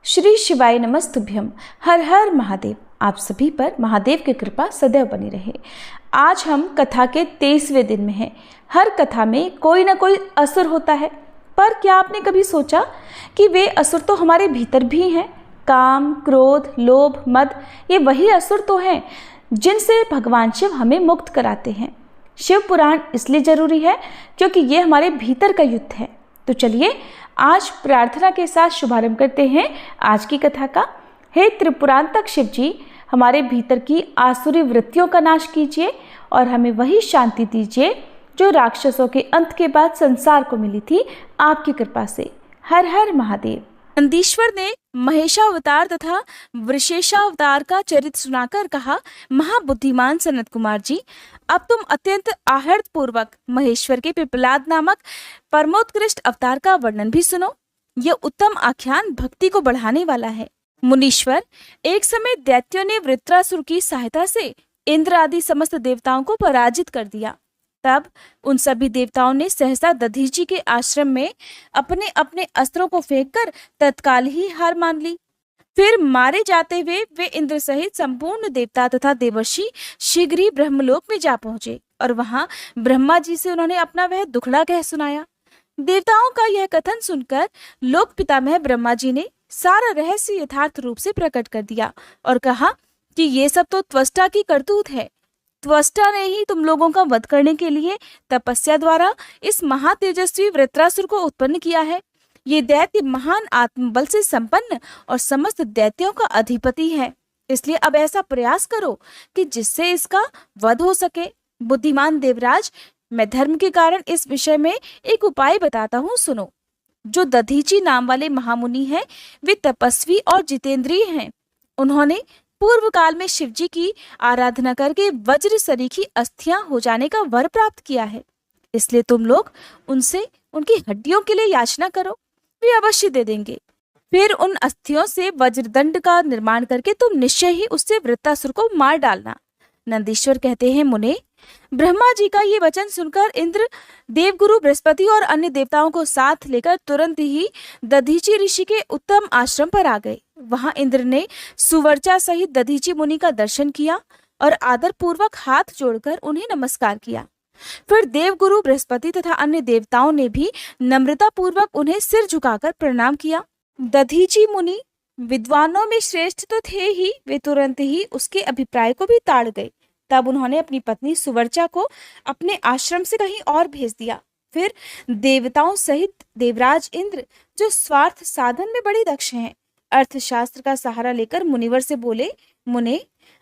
श्री शिवाय नमस्तुभ्यम। हर हर महादेव। आप सभी पर महादेव की कृपा सदैव बनी रहे। आज हम कथा के 23वें दिन में हैं। हर कथा में कोई ना कोई असुर होता है, पर क्या आपने कभी सोचा कि वे असुर तो हमारे भीतर भी हैं? काम, क्रोध, लोभ, मद, ये वही असुर तो हैं जिनसे भगवान शिव हमें मुक्त कराते हैं। शिव पुराण इसलिए जरूरी है क्योंकि ये हमारे भीतर का युद्ध है। तो चलिए आज प्रार्थना के साथ शुभारंभ करते हैं आज की कथा का। हे त्रिपुरांतक शिव जी, हमारे भीतर की आसुरी वृत्तियों का नाश कीजिए और हमें वही शांति दीजिए जो राक्षसों के अंत के बाद संसार को मिली थी आपकी कृपा से। हर हर महादेव। नंदीश्वर ने महेशावतार तथा वृषेशावतार का चरित्र सुनाकर कहा, महाबुद्धिमान सनत कुमार जी, अब तुम अत्यंत आहर्त पूर्वक महेश्वर के पिपलाद नामक परमोत्कृष्ट अवतार का वर्णन भी सुनो। यह उत्तम आख्यान भक्ति को बढ़ाने वाला है। मुनीश्वर, एक समय दैत्यों ने वृत्रासुर की सहायता से इंद्र आदि समस्त देवताओं को पराजित कर दिया। तब उन सभी देवताओं ने सहसा दधीची के आश्रम में अपने अपने अस्त्रों को फेंककर तत्काल ही हार मान ली। फिर मारे जाते हुए वे इंद्र सहित संपूर्ण देवता तथा देवर्षि शीघ्र ही ब्रह्मलोक में जा पहुंचे और वहां ब्रह्मा जी से उन्होंने अपना वह दुखड़ा कह सुनाया। देवताओं का यह कथन सुनकर लोक पितामह ब्रह्मा जी ने सारा रहस्य यथार्थ रूप से प्रकट कर दिया और कहा कि ये सब तो त्वष्टा की करतूत है। त्वष्टा ने ही तुम लोगों का वध करने के लिए तपस्या द्वारा इस महातेजस्वी वृत्रासुर को उत्पन्न किया है। ये दैत्य महान आत्मबल से संपन्न और समस्त दैत्यों का अधिपति है। इसलिए अब ऐसा प्रयास करो कि जिससे इसका वध हो सके। बुद्धिमान देवराज, मैं धर्म के कारण इस विषय में एक उपाय बताता हूँ, सुनो। जो दधीची नाम वाले महामुनि हैं, वे तपस्वी और जितेंद्रिय हैं। उन्होंने पूर्व काल में शिवजी की आराधना करके वज्र सरीखी अस्थियां हो जाने का वर प्राप्त किया है। इसलिए तुम लोग उनसे उनकी हड्डियों के लिए याचना करो, वे अवश्य दे देंगे। फिर उन अस्थियों से वज्रदंड का निर्माण करके तुम निश्चय ही उससे वृत्तासुर को मार डालना। नंदीश्वर कहते हैं, मुने, ब्रह्मा जी का ये वचन सुनकर इंद्र, देवगुरु बृहस्पति और अन्य देवताओं को साथ लेकर तुरंत ही दधीची ऋषि के उत्तम आश्रम पर आ गए। वहां इंद्र ने सुवर्चा सहित दधीची मुनि का दर्शन किया और आदर पूर्वक हाथ जोड़कर उन्हें नमस्कार किया। फिर देवगुरु बृहस्पति तथा अन्य देवताओं ने भी नम्रता पूर्वक उन्हें सिर झुकाकर प्रणाम किया। दधीची मुनि विद्वानों में श्रेष्ठ तो थे ही, वे तुरंत ही उसके अभिप्राय को भी ताड़ गए। तब उन्होंने अपनी पत्नी सुवर्चा को अपने आश्रम से कहीं और भेज दिया। फिर देवताओं सहित देवराज इंद्र, जो स्वार्थ साधन में बड़े दक्ष हैं, अर्थशास्त्र का सहारा लेकर मुनिवर से बोले, मुने,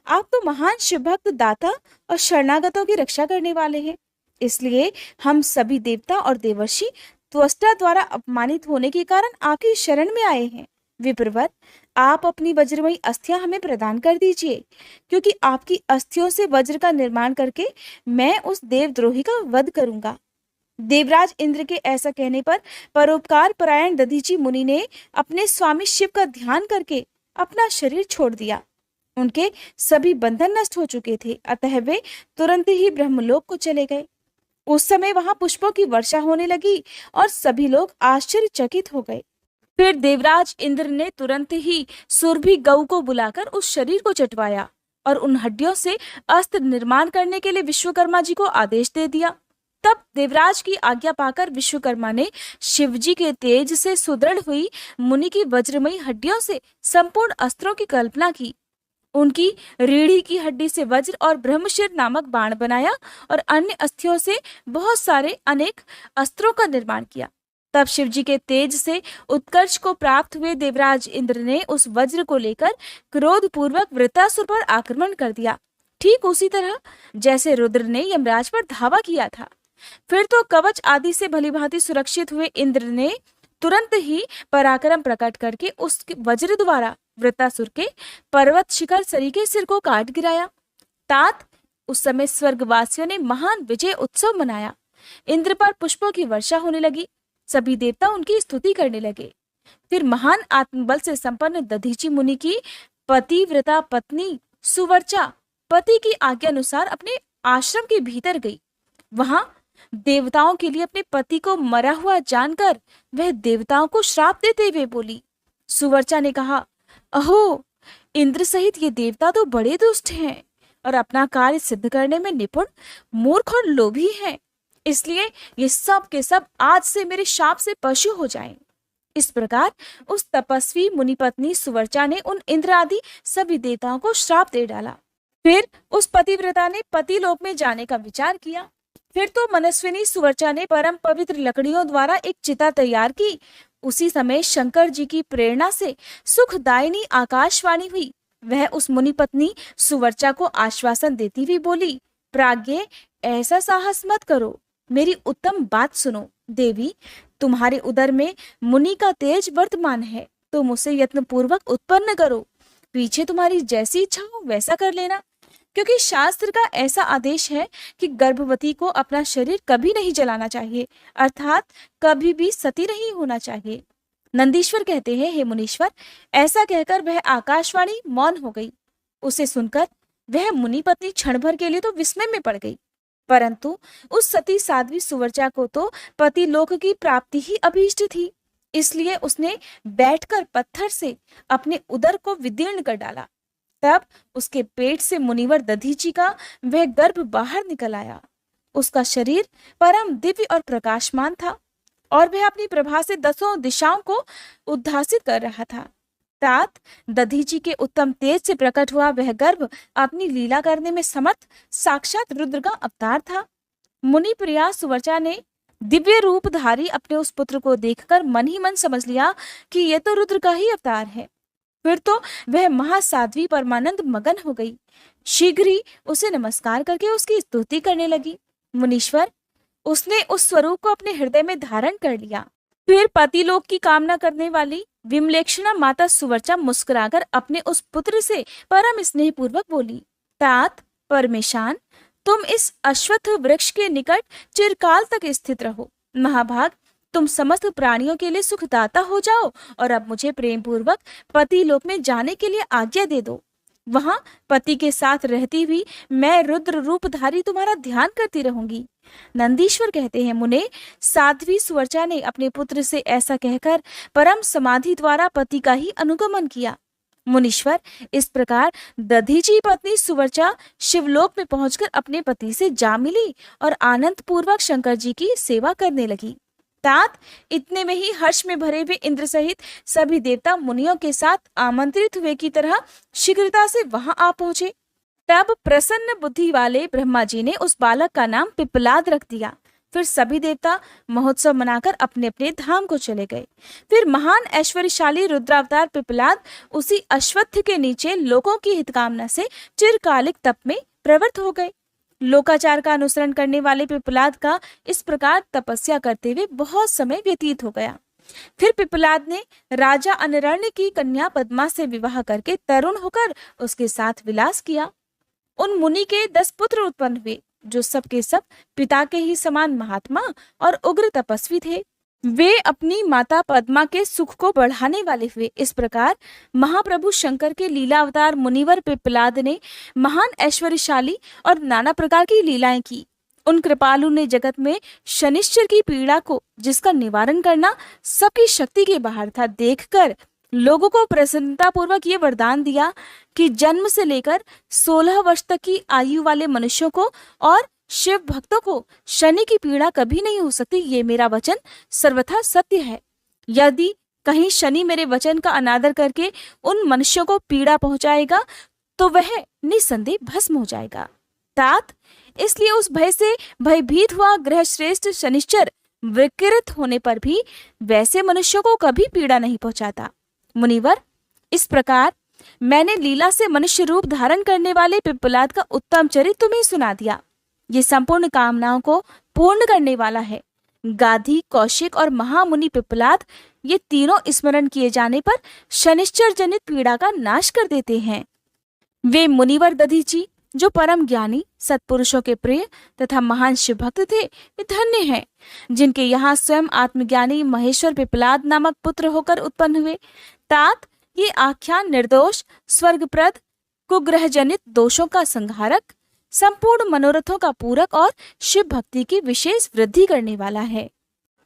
आप तो महान शिवभक्त, दाता और शरणागतों की रक्षा करने वाले हैं। इसलिए हम सभी देवता और देवर्षि त्वष्टा द्वारा अपमानित होने के कारण आपकी शरण में आए हैं। विप्रवर, आप अपनी वज्रमयी अस्थियां हमें प्रदान कर दीजिए, क्योंकि आपकी अस्थियों से वज्र का निर्माण करके मैं उस देवद्रोही का वध करूंगा। देवराज इंद्र के ऐसा कहने पर परोपकार परायण दधीची मुनि ने अपने स्वामी शिव का ध्यान करके अपना शरीर छोड़ दिया। उनके सभी बंधन नष्ट हो चुके थे, अतः वे तुरंत ही ब्रह्मलोक को चले गए। उस समय वहां पुष्पों की वर्षा होने लगी और सभी लोग आश्चर्यचकित हो गए। फिर देवराज इंद्र ने तुरंत ही सुरभि गऊ को बुलाकर उस शरीर को चटवाया और उन हड्डियों से अस्त्र निर्माण करने के लिए विश्वकर्मा जी को आदेश दे दिया। तब देवराज की आज्ञा पाकर विश्वकर्मा ने शिवजी के तेज से सुदृढ़ हुई मुनि की वज्रमयी हड्डियों से संपूर्ण अस्त्रों की कल्पना की। उनकी रीढ़ी की हड्डी से वज्र और ब्रह्मशिर नामक बाण बनाया और अन्य अस्थियों से बहुत सारे अनेक अस्त्रों का निर्माण किया। तब शिवजी के तेज से उत्कर्ष को प्राप्त हुए देवराज इंद्र ने उस वज्र को लेकर क्रोध पूर्वक वृत्तासुर पर आक्रमण कर दिया, ठीक उसी तरह जैसे रुद्र ने यमराज पर धावा किया था। फिर तो कवच आदि से भलीभांति सुरक्षित हुए इंद्र ने तुरंत ही पराक्रम प्रकट करके उस वज्र द्वारा वृत्तासुर के पर्वत शिखर सरी के सिर को काट गिराया। तात उस समय स्वर्गवासियों ने महान विजय उत्सव मनाया। इंद्र पर पुष्पों की वर्षा होने लगी, सभी देवता उनकी स्तुति करने लगे। फिर महान आत्मबल से संपन्न दधीची मुनि की पतिव्रता पत्नी सुवर्चा पति की आज्ञा अनुसार अपने आश्रम के भीतर गई। वहां देवताओं के लिए अपने पति को मरा हुआ जानकर वह देवताओं को श्राप देते हुए बोली, सुवर्चा ने कहा, अहो, इंद्र सहित ये देवता तो बड़े दुष्ट हैं और अपना कार्य सिद्ध करने में निपुण, मूर्ख और लोभी हैं। इसलिए ये सब के सब आज से मेरे शाप से पशु हो जाएं। इस प्रकार उस तपस्वी मुनिपत्नी सुवर्चा ने उन इंद्र आदि सभी देवताओं को श्राप दे डाला। फिर उस पतिव्रता ने पति लोक में जाने का विचार किया। फिर तो मनस्विनी सुवर्चा ने परम पवित्र लकड़ियों द्वारा एक चिता तैयार की। उसी समय शंकर जी की प्रेरणा से सुखदायिनी आकाशवाणी हुई। वह उस मुनिपत्नी सुवर्चा को आश्वासन देती हुई बोली, प्राज्ञ, ऐसा साहस मत करो, मेरी उत्तम बात सुनो। देवी, तुम्हारे उदर में मुनि का तेज वर्तमान है, तुम उसे यत्न पूर्वक उत्पन्न करो। पीछे तुम्हारी जैसी इच्छा हो वैसा कर लेना, क्योंकि शास्त्र का ऐसा आदेश है कि गर्भवती को अपना शरीर कभी नहीं जलाना चाहिए, अर्थात कभी भी सती नहीं होना चाहिए। नंदीश्वर कहते हैं, हे मुनीश्वर, ऐसा कहकर वह आकाशवाणी मौन हो गई। उसे सुनकर वह मुनि पत्नी क्षण भर के लिए तो विस्मय में पड़ गई, परंतु उस सती साध्वी सुवर्चा को तो पति लोक की प्राप्ति ही अभीष्ट थी। इसलिए उसने बैठकर पत्थर से अपने उदर को विदीर्ण कर डाला। तब उसके पेट से मुनिवर दधीची का वह गर्भ बाहर निकल आया। उसका शरीर परम दिव्य और प्रकाशमान था और वह अपनी प्रभा से 10 दिशाओं को उद्भासित कर रहा था। तात, दधीची के उत्तम तेज से प्रकट हुआ वह गर्भ अपनी लीला करने में समर्थ साक्षात रुद्र का अवतार था। मुनि प्रिया सुवर्चा ने दिव्य रूपधारी अपने उस पुत्र को देखकर मन ही मन समझ लिया कि यह तो रुद्र का ही अवतार है। फिर तो वह महासाध्वी परमानंद मगन हो गई। शीघ्र ही उसे नमस्कार करके उसकी स्तुति करने लगी। मुनीश्वर, उसने उस स्वरूप को अपने हृदय में धारण कर लिया। फिर पतिलोक की कामना करने वाली विमलेक्षणा माता सुवर्चा मुस्कुराकर अपने उस पुत्र से परम स्नेह पूर्वक बोली, तात, परमेशान, तुम इस अश्वत्थ वृक्ष के निकट चिरकाल तक स्थित रहो। महाभाग, तुम समस्त प्राणियों के लिए सुखदाता हो जाओ और अब मुझे प्रेम पूर्वक पति लोक में जाने के लिए आज्ञा दे दो। वहां पति के साथ रहती हुई मैं रुद्र रूपधारी तुम्हारा ध्यान करती रहूंगी। नंदीश्वर कहते हैं, मुने, साध्वी सुवर्चा ने अपने पुत्र से ऐसा कहकर परम समाधि द्वारा पति का ही अनुगमन किया। मुनीश्वर, इस प्रकार दधीची पत्नी सुवर्चा शिवलोक में पहुंचकर अपने पति से जा मिली और आनंद पूर्वक शंकर जी की सेवा करने लगी। तात, इतने में ही हर्ष में भरे हुए इंद्र सहित सभी देवता मुनियों के साथ आमंत्रित हुए की तरह शीघ्रता से वहां आ पहुंचे। तब प्रसन्न बुद्धि वाले ब्रह्मा जी ने उस बालक का नाम पिप्पलाद रख दिया। फिर सभी देवता महोत्सव मनाकर अपने अपने धाम को चले गए। फिर महान ऐश्वर्यशाली रुद्रावतार पिप्पलाद उसी अश्वत्थ के नीचे लोगों की हितकामना से चिरकालिक तप में प्रवृत्त हो गए। लोकाचार का अनुसरण करने वाले पिप्पलाद का इस प्रकार तपस्या करते हुए बहुत समय व्यतीत हो गया। फिर पिप्पलाद ने राजा अनरण्य की कन्या पद्मा से विवाह करके तरुण होकर उसके साथ विलास किया। उन मुनि के 10 पुत्र उत्पन्न हुए, जो सब के सब पिता के ही समान महात्मा और उग्र तपस्वी थे। वे अपनी माता पद्मा के सुख को बढ़ाने वाले हुए। इस प्रकार महाप्रभु शंकर के लीला अवतार मुनिवर पिप्पलाद ने महान ऐश्वर्यशाली और नाना प्रकार की लीलाएं की। उन कृपालु ने जगत में शनिश्चर की पीड़ा को, जिसका निवारण करना सबकी शक्ति के बाहर था, देखकर लोगों को प्रसन्नता पूर्वक ये वरदान दिया कि जन्म से लेकर 16 वर्ष तक की आयु वाले मनुष्यों को और शिव भक्तों को शनि की पीड़ा कभी नहीं हो सकती। ये मेरा वचन सर्वथा सत्य है। यदि कहीं शनि मेरे वचन का अनादर करके उन मनुष्यों को पीड़ा पहुंचाएगा तो वह निसंदेह भस्म हो जाएगा। तात, इसलिए उस भय से भयभीत हुआ ग्रह श्रेष्ठ शनिश्चर विकृत होने पर भी वैसे मनुष्यों को कभी पीड़ा नहीं पहुंचाता। मुनिवर, इस प्रकार मैंने लीला से मनुष्य रूप धारण करने वाले पिप्पलाद का उत्तम चरित्र तुम्हें सुना दिया। ये संपूर्ण कामनाओं को पूर्ण करने वाला है। गाधी, कौशिक और महामुनि पिप्पलाद, ये तीनों स्मरण किए जाने पर शनिश्चर जनित पीड़ा का नाश कर देते हैं। वे मुनिवर दधीची, जो परम ज्ञानी, सत्पुरुषों के प्रिय तथा महान शिव भक्त थे, वे धन्य हैं, जिनके यहाँ स्वयं आत्मज्ञानी महेश्वर पिप्पलाद नामक पुत्र होकर उत्पन्न हुए। तात, ये आख्यान निर्दोष, स्वर्गप्रद, कुग्रह जनित दोषों का संहारक, संपूर्ण मनोरथों का पूरक और शिव भक्ति की विशेष वृद्धि करने वाला है।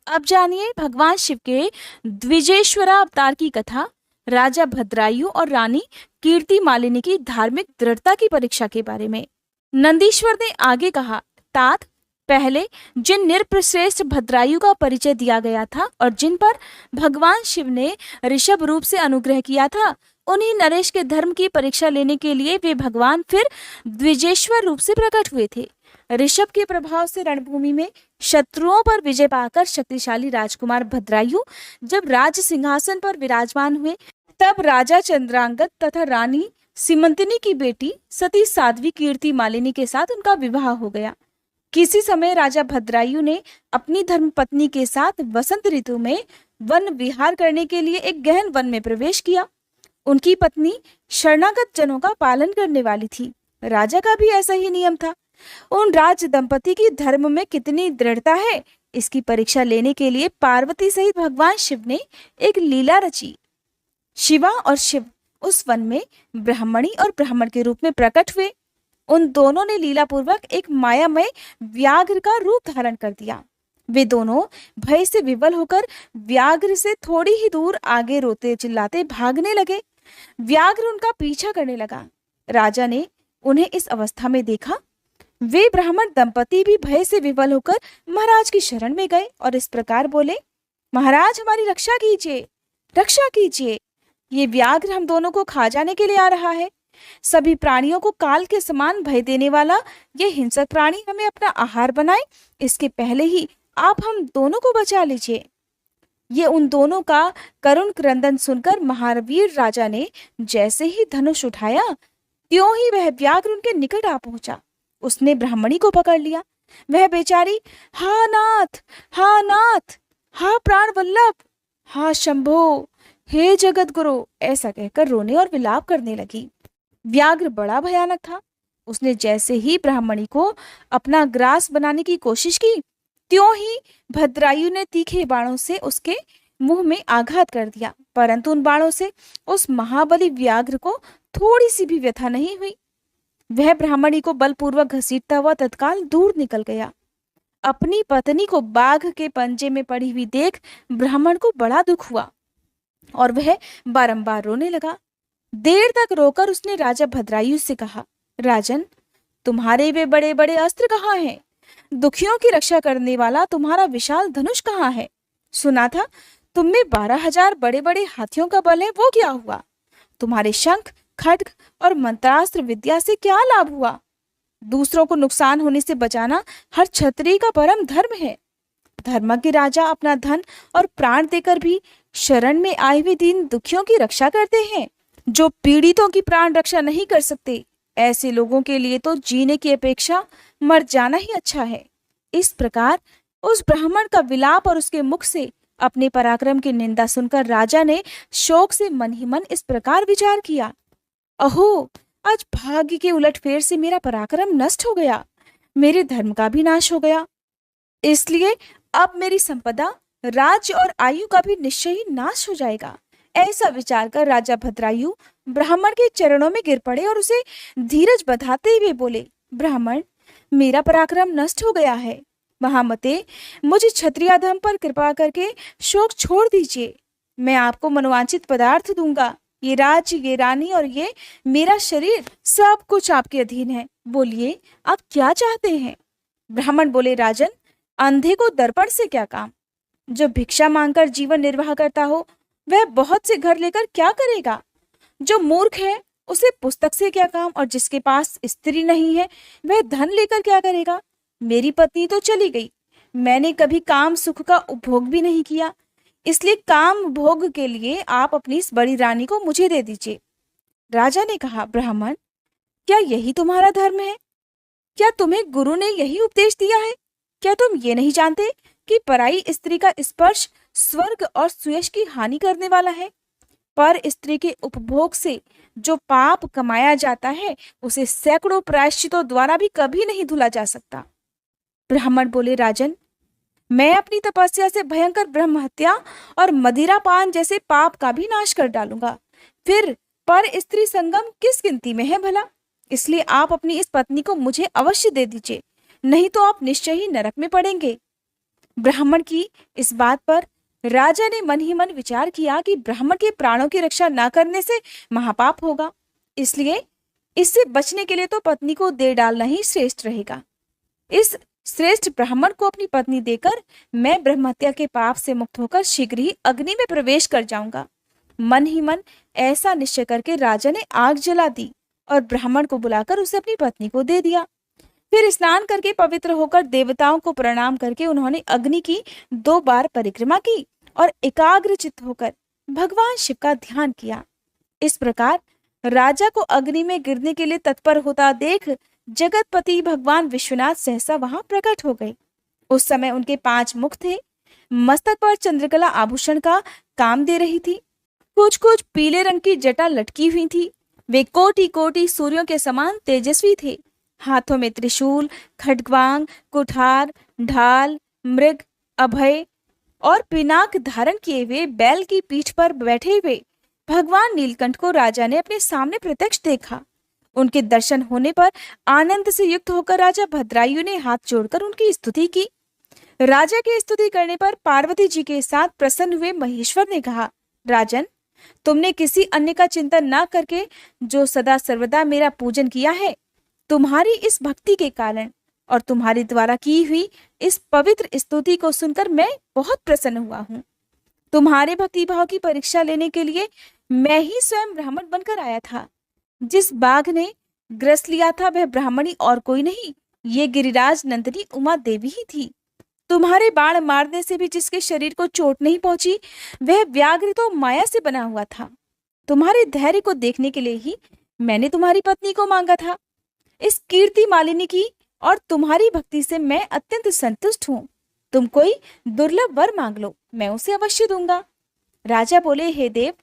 अब जानिए भगवान शिव के द्विजेश्वरा अवतार की कथा। राजा भद्रायु और रानी कीर्ति मालिनी की धार्मिक दृढ़ता की परीक्षा के बारे में। नंदीश्वर ने आगे कहा, तात, पहले जिन नृपश्रेष्ठ भद्रायु का परिचय दिया गया था और जिन पर भगवान शिव ने ऋषभ रूप से अनुग्रह किया था, उन्हीं नरेश के धर्म की परीक्षा लेने के लिए वे भगवान फिर द्विजेश्वर रूप से प्रकट हुए थे। ऋषभ के प्रभाव से रणभूमि में शत्रुओं पर विजय पाकर शक्तिशाली राजकुमार भद्रायु जब राज सिंहासन पर विराजमान हुए, तब राजा चंद्रांगद तथा रानी सीमंतिनी की बेटी सती साध्वी कीर्ति मालिनी के साथ उनका विवाह हो गया। किसी समय राजा भद्रायु ने अपनी धर्मपत्नी के साथ वसंत ऋतु में वन विहार करने के लिए एक गहन वन में प्रवेश किया। उनकी पत्नी शरणागत जनों का पालन करने वाली थी। राजा का भी ऐसा ही नियम था। उन राज दंपति की धर्म में कितनी दृढ़ता है, इसकी परीक्षा लेने के लिए पार्वती सहित भगवान शिव ने एक लीला रची। शिवा और शिव उस वन में ब्राह्मणी और ब्राह्मण के रूप में प्रकट हुए। उन दोनों ने लीला पूर्वक एक मायामय व्याघ्र का रूप धारण कर दिया। वे दोनों भय से विवल होकर व्याघ्र से थोड़ी ही दूर आगे रोते चिल्लाते भागने लगे। व्याघ्र उनका पीछा करने लगा। राजा ने उन्हें इस अवस्था में देखा। वे ब्राह्मण दंपति भी भय से विवल होकर महाराज की शरण में गए और इस प्रकार बोले, महाराज, हमारी रक्षा कीजिए, रक्षा कीजिए। ये व्याघ्र हम दोनों को खा जाने के लिए आ रहा है। सभी प्राणियों को काल के समान भय देने वाला ये हिंसक प्राणी हमें अपना आहार बनाए, इसके पहले ही आप हम दोनों को बचा लीजिए। ये उन दोनों का करुण क्रंदन सुनकर महावीर राजा ने जैसे ही धनुष उठाया, त्यों ही वह व्याघ्र उनके निकट आ पहुंचा। उसने ब्राह्मणी को पकड़ लिया। वह बेचारी हा नाथ, हा नाथ, हा प्राण वल्लभ, हा शंभो, हे जगत गुरु, ऐसा कहकर रोने और विलाप करने लगी। व्याघ्र बड़ा भयानक था। उसने जैसे ही ब्राह्मणी को अपना ग्रास बनाने की कोशिश की, त्यों ही भद्रायु ने तीखे बाणों से उसके मुंह में आघात कर दिया, परंतु उन बाणों से उस महाबली व्याघ्र को थोड़ी सी भी व्यथा नहीं हुई। वह ब्राह्मणी को बलपूर्वक घसीटता हुआ तत्काल दूर निकल गया। अपनी पत्नी को बाघ के पंजे में पड़ी हुई देख ब्राह्मण को बड़ा दुख हुआ और वह बारंबार रोने लगा। देर तक रोकर उसने राजा भद्रायु से कहा, राजन, तुम्हारे वे बड़े बड़े अस्त्र कहाँ हैं? दुखियों की रक्षा करने वाला तुम्हारा विशाल धनुष कहाँ है? सुना था तुम में 12,000 बड़े बड़े हाथियों का बल है, वो क्या हुआ? तुम्हारे शंख, खड्ग और मंत्रास्त्र विद्या से क्या लाभ हुआ? दूसरों को नुकसान होने से बचाना हर क्षत्रिय का परम धर्म है। धर्मज्ञ राजा अपना धन और प्राण देकर भी शरण में आए हुए दीन दुखियों की रक्षा करते हैं। जो पीड़ितों की प्राण रक्षा नहीं कर सकते, ऐसे लोगों के लिए तो जीने की अपेक्षा मर जाना ही अच्छा है। इस प्रकार उस ब्राह्मण का विलाप और उसके मुख से अपने पराक्रम की निंदा सुनकर राजा ने शोक से मन ही मन इस प्रकार विचार किया, अहो, आज भाग्य के उलटफेर से मेरा पराक्रम नष्ट हो गया, मेरे धर्म का भी नाश हो गया। इसलिए अब मेरी संपदा, राज्य और आयु का भी निश्चय ही नाश हो जाएगा। ऐसा विचार कर राजा भद्रायु ब्राह्मण के चरणों में गिर पड़े और उसे धीरज बधाते हुए बोले, ब्राह्मण, मेरा पराक्रम नष्ट हो गया है। महामते, मुझे क्षत्रिय धर्म पर कृपा करके शोक छोड़ दीजिए। मैं आपको मनोवांछित पदार्थ दूंगा। ये राज्य, ये रानी और ये मेरा शरीर, सब कुछ आपके अधीन है। बोलिए, आप क्या चाहते हैं? ब्राह्मण बोले, राजन, अंधे को दर्पण से क्या काम? जो भिक्षा मांगकर जीवन निर्वाह करता हो, वह बहुत से घर लेकर क्या करेगा? जो मूर्ख है, उसे पुस्तक से क्या काम? और जिसके पास स्त्री नहीं है, वह धन लेकर क्या करेगा? मेरी पत्नी तो चली गई, मैंने कभी काम सुख का उपभोग भी नहीं किया, इसलिए काम भोग के लिए आप अपनी इस बड़ी रानी को मुझे दे दीजिए। राजा ने कहा, ब्राह्मण, क्या यही तुम्हारा धर्म है? क्या तुम्हें गुरु ने यही उपदेश दिया है? क्या तुम ये नहीं जानते कि पराई स्त्री का स्पर्श स्वर्ग और सुयश की हानि करने वाला है? पर स्त्री के उपभोग से जो पाप कमाया जाता है, उसे सैकड़ों प्रायश्चितों द्वारा भी कभी नहीं धुला जा सकता। ब्राह्मण बोले, राजन, मैं अपनी तपस्या से भयंकर ब्रह्म हत्या और मदिरा पान जैसे पाप का भी नाश कर डालूंगा। फिर पर स्त्री संगम किस गिनती में है भला? इसलिए आप अपनी इस पत्नी को मुझे अवश्य दे दीजिए, नहीं तो आप निश्चय ही नरक में पड़ेंगे। ब्राह्मण की इस बात पर राजा ने मन ही मन विचार किया कि ब्राह्मण के प्राणों की रक्षा न करने से महापाप होगा, इसलिए इससे बचने के लिए तो पत्नी को दे डालना ही श्रेष्ठ रहेगा। इस श्रेष्ठ ब्राह्मण को अपनी पत्नी देकर मैं ब्रह्महत्या के पाप से मुक्त होकर शीघ्र ही अग्नि में प्रवेश कर जाऊंगा। मन ही मन ऐसा निश्चय करके राजा ने आग जला दी और ब्राह्मण को बुलाकर उसे अपनी पत्नी को दे दिया। फिर स्नान करके पवित्र होकर देवताओं को प्रणाम करके उन्होंने अग्नि की 2 बार परिक्रमा की और एकाग्र चित्त होकर भगवान शिव का ध्यान किया। इस प्रकार राजा को अग्नि में गिरने के लिए तत्पर होता देख जगतपति भगवान विश्वनाथ सहसा वहां प्रकट हो गए। उस समय उनके 5 मुख थे, मस्तक पर चंद्रकला आभूषण का काम दे रही थी, कुछ कुछ पीले रंग की जटा लटकी हुई थी। वे कोटि कोटि सूर्यों के समान तेजस्वी थे। हाथों में त्रिशूल, खड्गवांग, कुठार, ढाल, मृग, अभय और पिनाक धारण किए हुए बैल की पीठ पर बैठे हुए भगवान नीलकंठ को राजा ने अपने सामने प्रत्यक्ष देखा। उनके दर्शन होने पर आनंद से युक्त होकर राजा भद्रायु ने हाथ जोड़कर उनकी स्तुति की। राजा की स्तुति करने पर पार्वती जी के साथ प्रसन्न हुए महेश्वर ने कहा, राजन, तुमने किसी अन्य का चिंतन न करके जो सदा सर्वदा मेरा पूजन किया है, तुम्हारी इस भक्ति के कारण और तुम्हारे द्वारा की हुई इस पवित्र स्तुति को सुनकर मैं बहुत प्रसन्न हुआ हूँ। तुम्हारे भक्ति भाव की परीक्षा लेने के लिए मैं ही स्वयं ब्राह्मण बनकर आया था। जिस बाघ ने ग्रस लिया था वह ब्राह्मणी और कोई नहीं, ये गिरिराज नंदिनी उमा देवी ही थी। तुम्हारे बाण मारने से भी जिसके शरीर को चोट नहीं पहुंची वह व्याघ्र तो माया से बना हुआ था। तुम्हारे धैर्य को देखने के लिए ही मैंने तुम्हारी पत्नी को मांगा था। इस कीर्ति मालिनी की और तुम्हारी भक्ति से मैं अत्यंत संतुष्ट हूँ। तुम कोई दुर्लभ वर मांग लो, मैं उसे अवश्य दूंगा। राजा बोले, हे देव,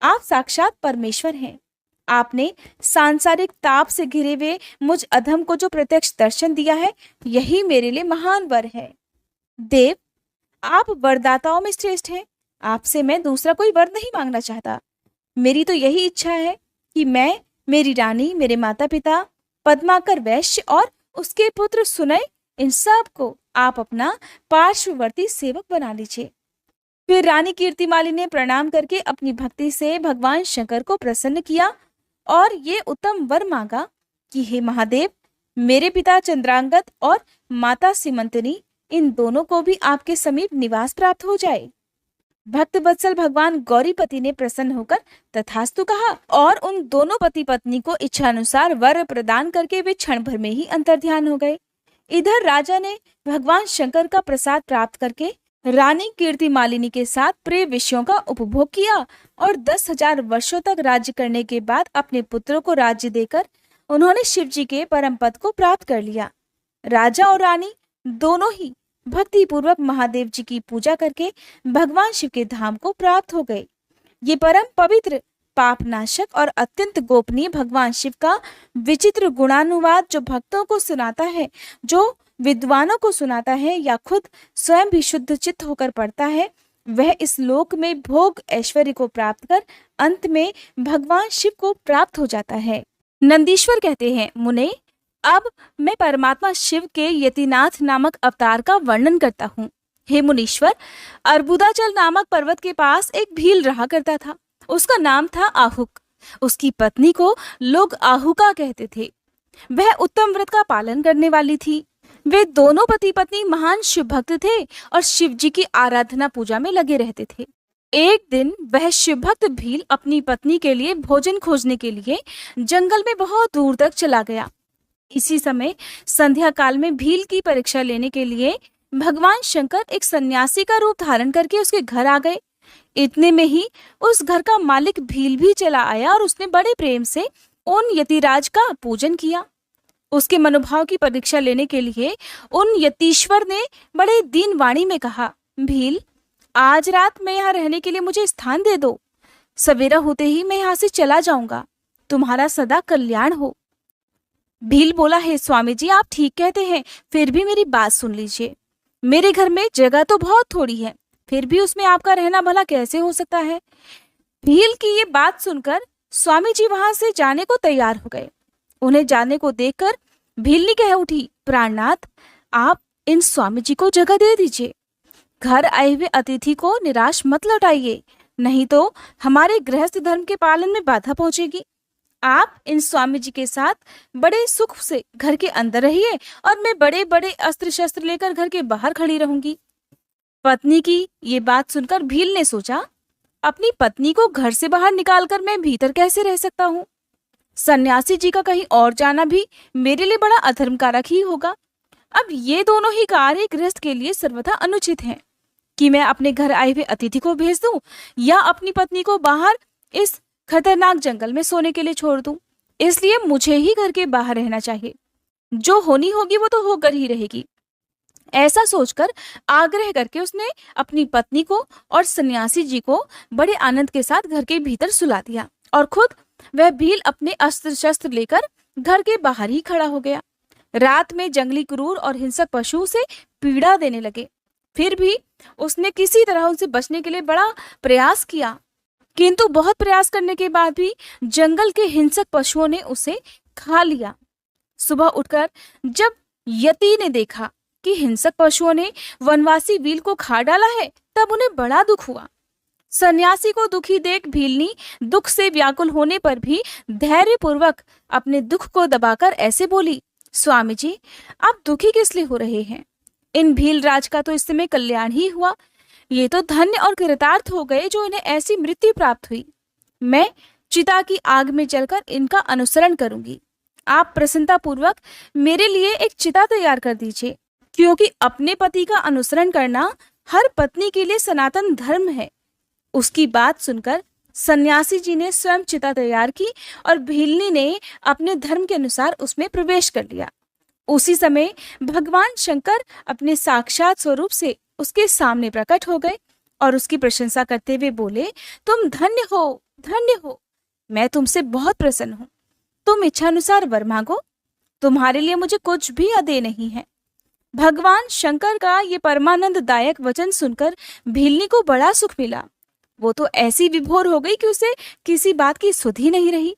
आप साक्षात परमेश्वर हैं। आपने सांसारिक ताप से घिरे हुए मुझ अधम को जो प्रत्यक्ष दर्शन दिया है, यही मेरे लिए महान वर है। देव, आप वरदाताओं में श्रेष्ठ हैं। आपसे मैं दूसरा कोई वर नहीं मांगना चाहता। मेरी तो यही इच्छा है कि मैं, मेरी रानी, मेरे माता पिता, पद्माकर वैश्य और उसके पुत्र सुनय, इन सब को आप अपना पार्श्ववर्ती सेवक बना लीजिए। फिर रानी कीर्तिमाली ने प्रणाम करके अपनी भक्ति से भगवान शंकर को प्रसन्न किया और ये उत्तम वर मांगा कि हे महादेव, मेरे पिता चंद्रांगत और माता सीमंतनी, इन दोनों को भी आपके समीप निवास प्राप्त हो जाए। भक्त वत्सल भगवान गौरीपति ने प्रसन्न होकर तथास्तु कहा और उन दोनों पति पत्नी को इच्छानुसार वर प्रदान करके वे क्षण भर में ही अंतर्ध्यान हो गए। इधर राजा ने भगवान शंकर का प्रसाद प्राप्त करके रानी कीर्तिमालिनी के साथ प्रिय विषयों का उपभोग किया और 10,000 वर्षों तक राज्य करने के बाद अपने पुत्रों को राज्य देकर उन्होंने शिव जी के परम पद को प्राप्त कर लिया। राजा और रानी दोनों ही भक्ति पूर्वक महादेव जी की पूजा करके भगवान शिव के धाम को प्राप्त हो गए। ये परम पवित्र, पापनाशक और अत्यंत गोपनीय भगवान शिव का विचित्र गुणानुवाद जो भक्तों को सुनाता है, जो विद्वानों को सुनाता है या खुद स्वयं भी शुद्ध चित्त होकर पढ़ता है, वह इस लोक में भोग ऐश्वर्य को प्राप्त कर अंत में भगवान शिव को प्राप्त हो जाता है। नंदीश्वर कहते हैं, मुने, अब मैं परमात्मा शिव के यतिनाथ नामक अवतार का वर्णन करता हूँ। हे मुनीश्वर, अर्बुदाचल नामक पर्वत के पास एक भील रहा करता था। उसका नाम था आहुक। उसकी पत्नी को लोग आहुका कहते थे। वह उत्तम व्रत का पालन करने वाली थी। वे दोनों पति पत्नी महान शिव भक्त थे और शिव जी की आराधना पूजा में लगे रहते थे। एक दिन वह शिव भक्त भील अपनी पत्नी के लिए भोजन खोजने के लिए जंगल में बहुत दूर तक चला गया। इसी समय संध्या काल में भील की परीक्षा लेने के लिए भगवान शंकर एक सन्यासी का रूप धारण करके उसके घर आ गए। इतने में ही उस घर का मालिक भील भी चला आया और उसने बड़े प्रेम से उन यतिराज का पूजन किया। उसके मनोभाव की परीक्षा लेने के लिए उन यतीश्वर ने बड़े दीन वाणी में कहा, भील, आज रात में यहाँ रहने के लिए मुझे स्थान दे दो। सवेरा होते ही मैं यहाँ से चला जाऊंगा। तुम्हारा सदा कल्याण हो। भील बोला, हे स्वामी जी, आप ठीक कहते हैं, फिर भी मेरी बात सुन लीजिए। मेरे घर में जगह तो बहुत थोड़ी है, फिर भी उसमें आपका रहना भला कैसे हो सकता है। भील की ये बात सुनकर स्वामी जी वहां से जाने को तैयार हो गए। उन्हें जाने को देखकर भीलनी कह उठी, प्राणनाथ, आप इन स्वामी जी को जगह दे दीजिए। घर आए हुए अतिथि को निराश मत लौटाइए, नहीं तो हमारे गृहस्थ धर्म के पालन में बाधा पहुंचेगी। आप इन स्वामी जी के साथ बड़े सुख से घर के अंदर रहिए और मैं बड़े बड़े अस्त्र शस्त्र लेकर घर के बाहर खड़ी रहूंगी। पत्नी की ये बात सुनकर भील ने सोचा, अपनी पत्नी को घर से बाहर निकालकर मैं भीतर कैसे रह सकता हूँ। सन्यासी जी का कहीं और जाना भी मेरे लिए बड़ा अधर्म कारक ही होगा। अब ये दोनों ही कार्य गृहस्थ के लिए सर्वथा अनुचित हैं कि मैं अपने घर आए हुए अतिथि को भेज दूं या अपनी पत्नी को बाहर इस खतरनाक जंगल में सोने के लिए छोड़ दूं। इसलिए मुझे ही घर के बाहर रहना चाहिए। जो होनी होगी वो तो होकर ही रहेगी। ऐसा सोचकर आग्रह करके उसने अपनी पत्नी को और सन्यासी जी को बड़े आनंद के साथ घर के भीतर सुला दिया और खुद वह भील अपने अस्त्र शस्त्र लेकर घर के बाहर ही खड़ा हो गया। रात में जंगली क्रूर और हिंसक पशु से पीड़ा देने लगे। फिर भी उसने किसी तरह उनसे बचने के लिए बड़ा प्रयास किया, किंतु बहुत प्रयास करने के बाद भी जंगल के हिंसक पशुओं ने उसे खा लिया। सुबह उठकर जब यति ने देखा कि हिंसक पशुओं ने वनवासी भील को खा डाला है, तब उन्हें बड़ा दुख हुआ। सन्यासी को दुखी देख भीलनी दुख से व्याकुल होने पर भी धैर्यपूर्वक अपने दुख को दबाकर ऐसे बोली, स्वामी जी, आप दुखी किस लिए हो रहे हैं? इन भील राज का तो इस समय कल्याण ही हुआ। ये तो धन्य और कृतार्थ हो गए जो इन्हें ऐसी मृत्यु प्राप्त हुई। मैं चिता की आग में जलकर इनका अनुसरण करूंगी। आप प्रसन्नता पूर्वक मेरे लिए एक चिता तैयार कर दीजिए, क्योंकि अपने पति का अनुसरण करना हर पत्नी के लिए सनातन धर्म है। उसकी बात सुनकर सन्यासी जी ने स्वयं चिता तैयार की और भीलनी ने अपने धर्म के अनुसार उसमें प्रवेश कर लिया। उसी समय भगवान शंकर अपने साक्षात स्वरूप से उसके सामने प्रकट हो गए और उसकी प्रशंसा करते हुए बोले, तुम धन्य हो, धन्य हो। मैं तुमसे बहुत प्रसन्न हूँ। तुम इच्छानुसार वर मांगो, तुम्हारे लिए मुझे कुछ भी अदेय नहीं है। भगवान शंकर का ये परमानंददायक वचन सुनकर भीलनी को बड़ा सुख मिला। वो तो ऐसी विभोर हो गई कि उसे किसी बात की सुध ही नहीं रही।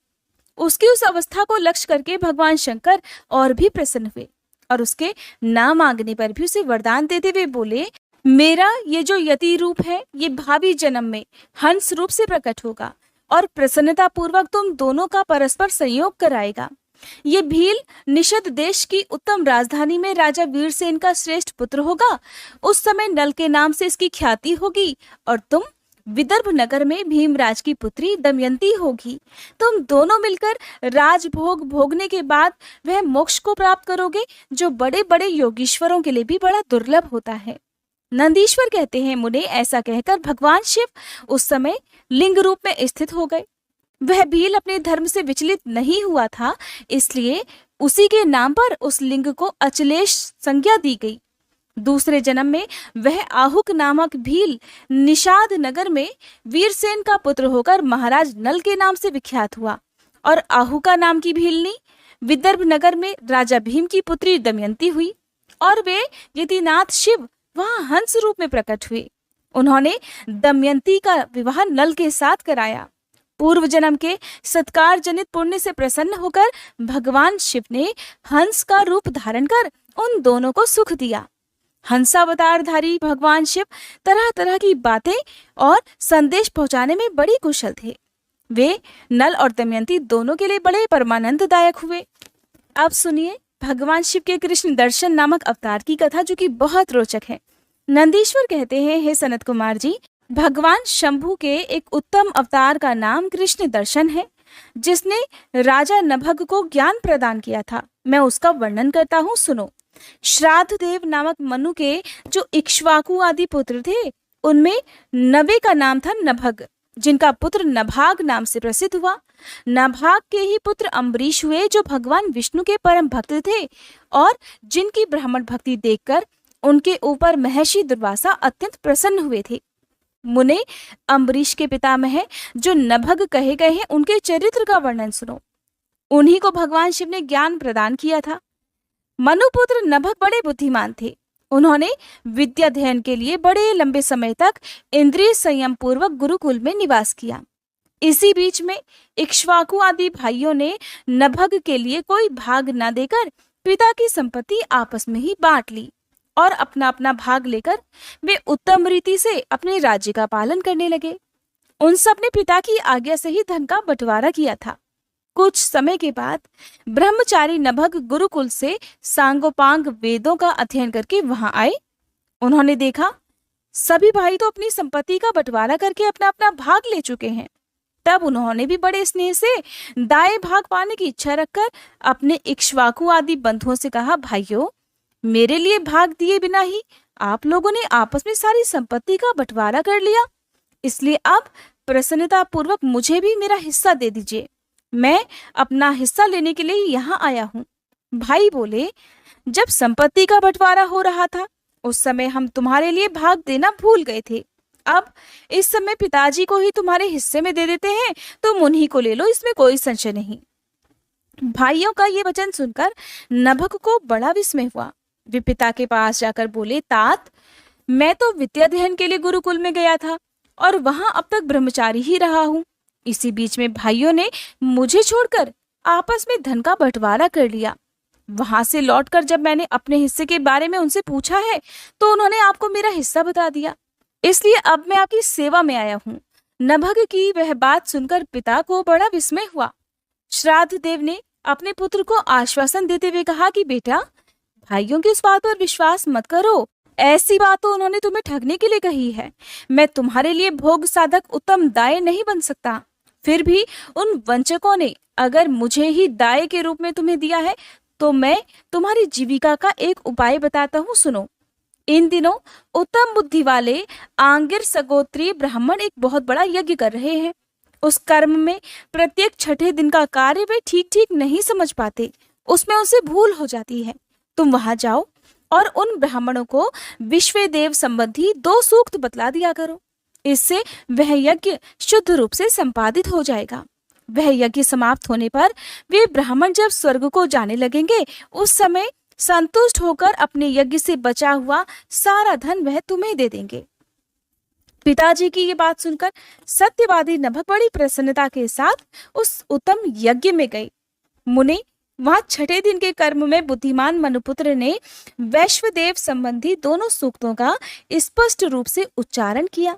उसकी उस अवस्था को लक्ष्य करके भगवान शंकर और भी प्रसन्न हुए और उसके ना मांगने पर भी उसे वरदान देते हुए बोले, मेरा ये जो यति रूप है ये भावी जन्म में हंस रूप से प्रकट होगा और प्रसन्नता पूर्वक तुम दोनों का परस्पर संयोग कराएगा। ये भील निषद देश की उत्तम राजधानी में राजा वीरसेन का श्रेष्ठ पुत्र होगा। उस समय नल के नाम से इसकी ख्याति होगी और तुम विदर्भ नगर में भीमराज की पुत्री दमयंती होगी। तुम दोनों मिलकर राजभोग भोगने के बाद वह मोक्ष को प्राप्त करोगे, जो बड़े बड़े योगीश्वरों के लिए भी बड़ा दुर्लभ होता है। नंदीश्वर कहते हैं, मुने, ऐसा कहकर भगवान शिव उस समय लिंग रूप में स्थित हो गए। वह भील अपने धर्म से विचलित नहीं हुआ था, इसलिए उसी के नाम पर उस लिंग को अचलेश संज्ञा दी गई। दूसरे जन्म में वह आहुक नामक भील निषाद नगर में वीरसेन का पुत्र होकर महाराज नल के नाम से विख्यात हुआ और आहुका नाम की भीलनी विदर्भ नगर में राजा भीम की पुत्री दमयंती हुई और वे यतिनाथ शिव वहां हंस रूप में प्रकट हुए। उन्होंने दमयंती का विवाह नल के साथ कराया। पूर्व जन्म के सत्कार जनित पुण्य से प्रसन्न होकर भगवान शिव ने हंस का रूप धारण कर उन दोनों को सुख दिया। हंसावतारधारी भगवान शिव तरह तरह की बातें और संदेश पहुंचाने में बड़ी कुशल थे। वे नल और दमयंती दोनों के लिए बड़े परमानंददायक हुए। अब सुनिए भगवान शिव के कृष्ण दर्शन नामक अवतार की कथा, जो कि बहुत रोचक है। नंदीश्वर कहते हैं, हे सनत कुमार जी, भगवान शंभु के एक उत्तम अवतार का नाम कृष्ण दर्शन है, जिसने राजा नभग को ज्ञान प्रदान किया था। मैं उसका वर्णन करता हूँ, सुनो। श्राद्ध देव नामक मनु के जो इक्ष्वाकु आदि पुत्र थे, उनमें नवे का नाम था नभग, जिनका पुत्र नभाग नाम से प्रसिद्ध हुआ। नभाग के ही पुत्र अम्बरीश हुए, जो भगवान विष्णु के परम भक्त थे और जिनकी ब्राह्मण भक्ति देखकर उनके ऊपर महर्षि दुर्वासा अत्यंत प्रसन्न हुए थे। मुने, अम्बरीश के पितामह जो नभग कहे गए हैं, उनके चरित्र का वर्णन सुनो। उन्हीं को भगवान शिव ने ज्ञान प्रदान किया था। मनुपुत्र नभग बड़े बुद्धिमान थे। उन्होंने विद्या अध्ययन के लिए बड़े लंबे समय तक इंद्रिय संयम पूर्वक गुरुकुल में निवास किया। इसी बीच में इक्ष्वाकु आदि भाइयों ने नभग के लिए कोई भाग न देकर पिता की संपत्ति आपस में ही बांट ली। और अपना अपना भाग लेकर वे उत्तम रीति से अपने राज्य का पालन करने लगे। उन सब ने पिता की आज्ञा से ही धन का बंटवारा किया था। कुछ समय के बाद ब्रह्मचारी नभग गुरुकुल से सांगोपांग वेदों का अध्ययन करके वहां आए। उन्होंने देखा सभी भाई तो अपनी संपत्ति का बंटवारा करके अपना अपना भाग ले चुके हैं। तब उन्होंने भी बड़े स्नेह से दाएं भाग पाने की इच्छा रखकर अपने इक्ष्वाकु आदि बंधुओं से कहा, भाइयों, मेरे लिए भाग दिए बिना ही आप लोगों ने आपस में सारी संपत्ति का बंटवारा कर लिया, इसलिए अब प्रसन्नता पूर्वक मुझे भी मेरा हिस्सा दे दीजिए। मैं अपना हिस्सा लेने के लिए यहाँ आया हूँ। भाई बोले, जब संपत्ति का बंटवारा हो रहा था उस समय हम तुम्हारे लिए भाग देना भूल गए थे। अब इस समय पिताजी को ही तुम्हारे हिस्से में दे देते हैं, तुम उन्हीं को ले लो, इसमें कोई संशय नहीं। भाइयों का ये वचन सुनकर नभग को बड़ा विस्मय हुआ। वे पिता के पास जाकर बोले, तात, मैं तो विद्याध्ययन के लिए गुरुकुल में गया था और वहां अब तक ब्रह्मचारी ही रहा हूँ। इसी बीच में भाइयों ने मुझे छोड़कर आपस में धन का बंटवारा कर लिया। वहां से लौटकर जब मैंने अपने हिस्से के बारे में उनसे पूछा है तो उन्होंने आपको मेरा हिस्सा बता दिया, इसलिए अब मैं आपकी सेवा में आया हूँ। नभग की वह बात सुनकर पिता को बड़ा विस्मय हुआ। श्राद्ध देव ने अपने पुत्र को आश्वासन देते हुए कहा कि बेटा, भाइयों की इस बात पर विश्वास मत करो, ऐसी बात तो उन्होंने तुम्हें ठगने के लिए कही है। मैं तुम्हारे लिए भोग साधक उत्तम दाय नहीं बन सकता। फिर भी उन वंचकों ने अगर मुझे ही दाय के रूप में तुम्हें दिया है तो मैं तुम्हारी जीविका का एक उपाय बताता हूँ, सुनो। इन दिनों उत्तम बुद्धि वाले आंगिर सगोत्री ब्राह्मण एक बहुत बड़ा यज्ञ कर रहे हैं। उस कर्म में प्रत्येक छठे दिन का कार्य वे ठीक ठीक नहीं समझ पाते, उसमें उनसे भूल हो जाती है। तुम वहां जाओ और उन ब्राह्मणों को विश्वदेव संबंधी 2 सूक्त बतला दिया करो। इससे वह यज्ञ शुद्ध रूप से संपादित हो जाएगा। वह यज्ञ समाप्त होने पर वे ब्राह्मण जब स्वर्ग को जाने लगेंगे उस समय संतुष्ट होकर अपने यज्ञ से बचा हुआ सारा धन वह तुम्हें दे देंगे। पिताजी की ये बात सुनकर सत्यवादी नभग बड़ी प्रसन्नता के साथ उस उत्तम यज्ञ में गए। मुनि, वहां छठे दिन के कर्म में बुद्धिमान मनुपुत्र ने वैश्वदेव संबंधी दोनों सूक्तों का स्पष्ट रूप से उच्चारण किया।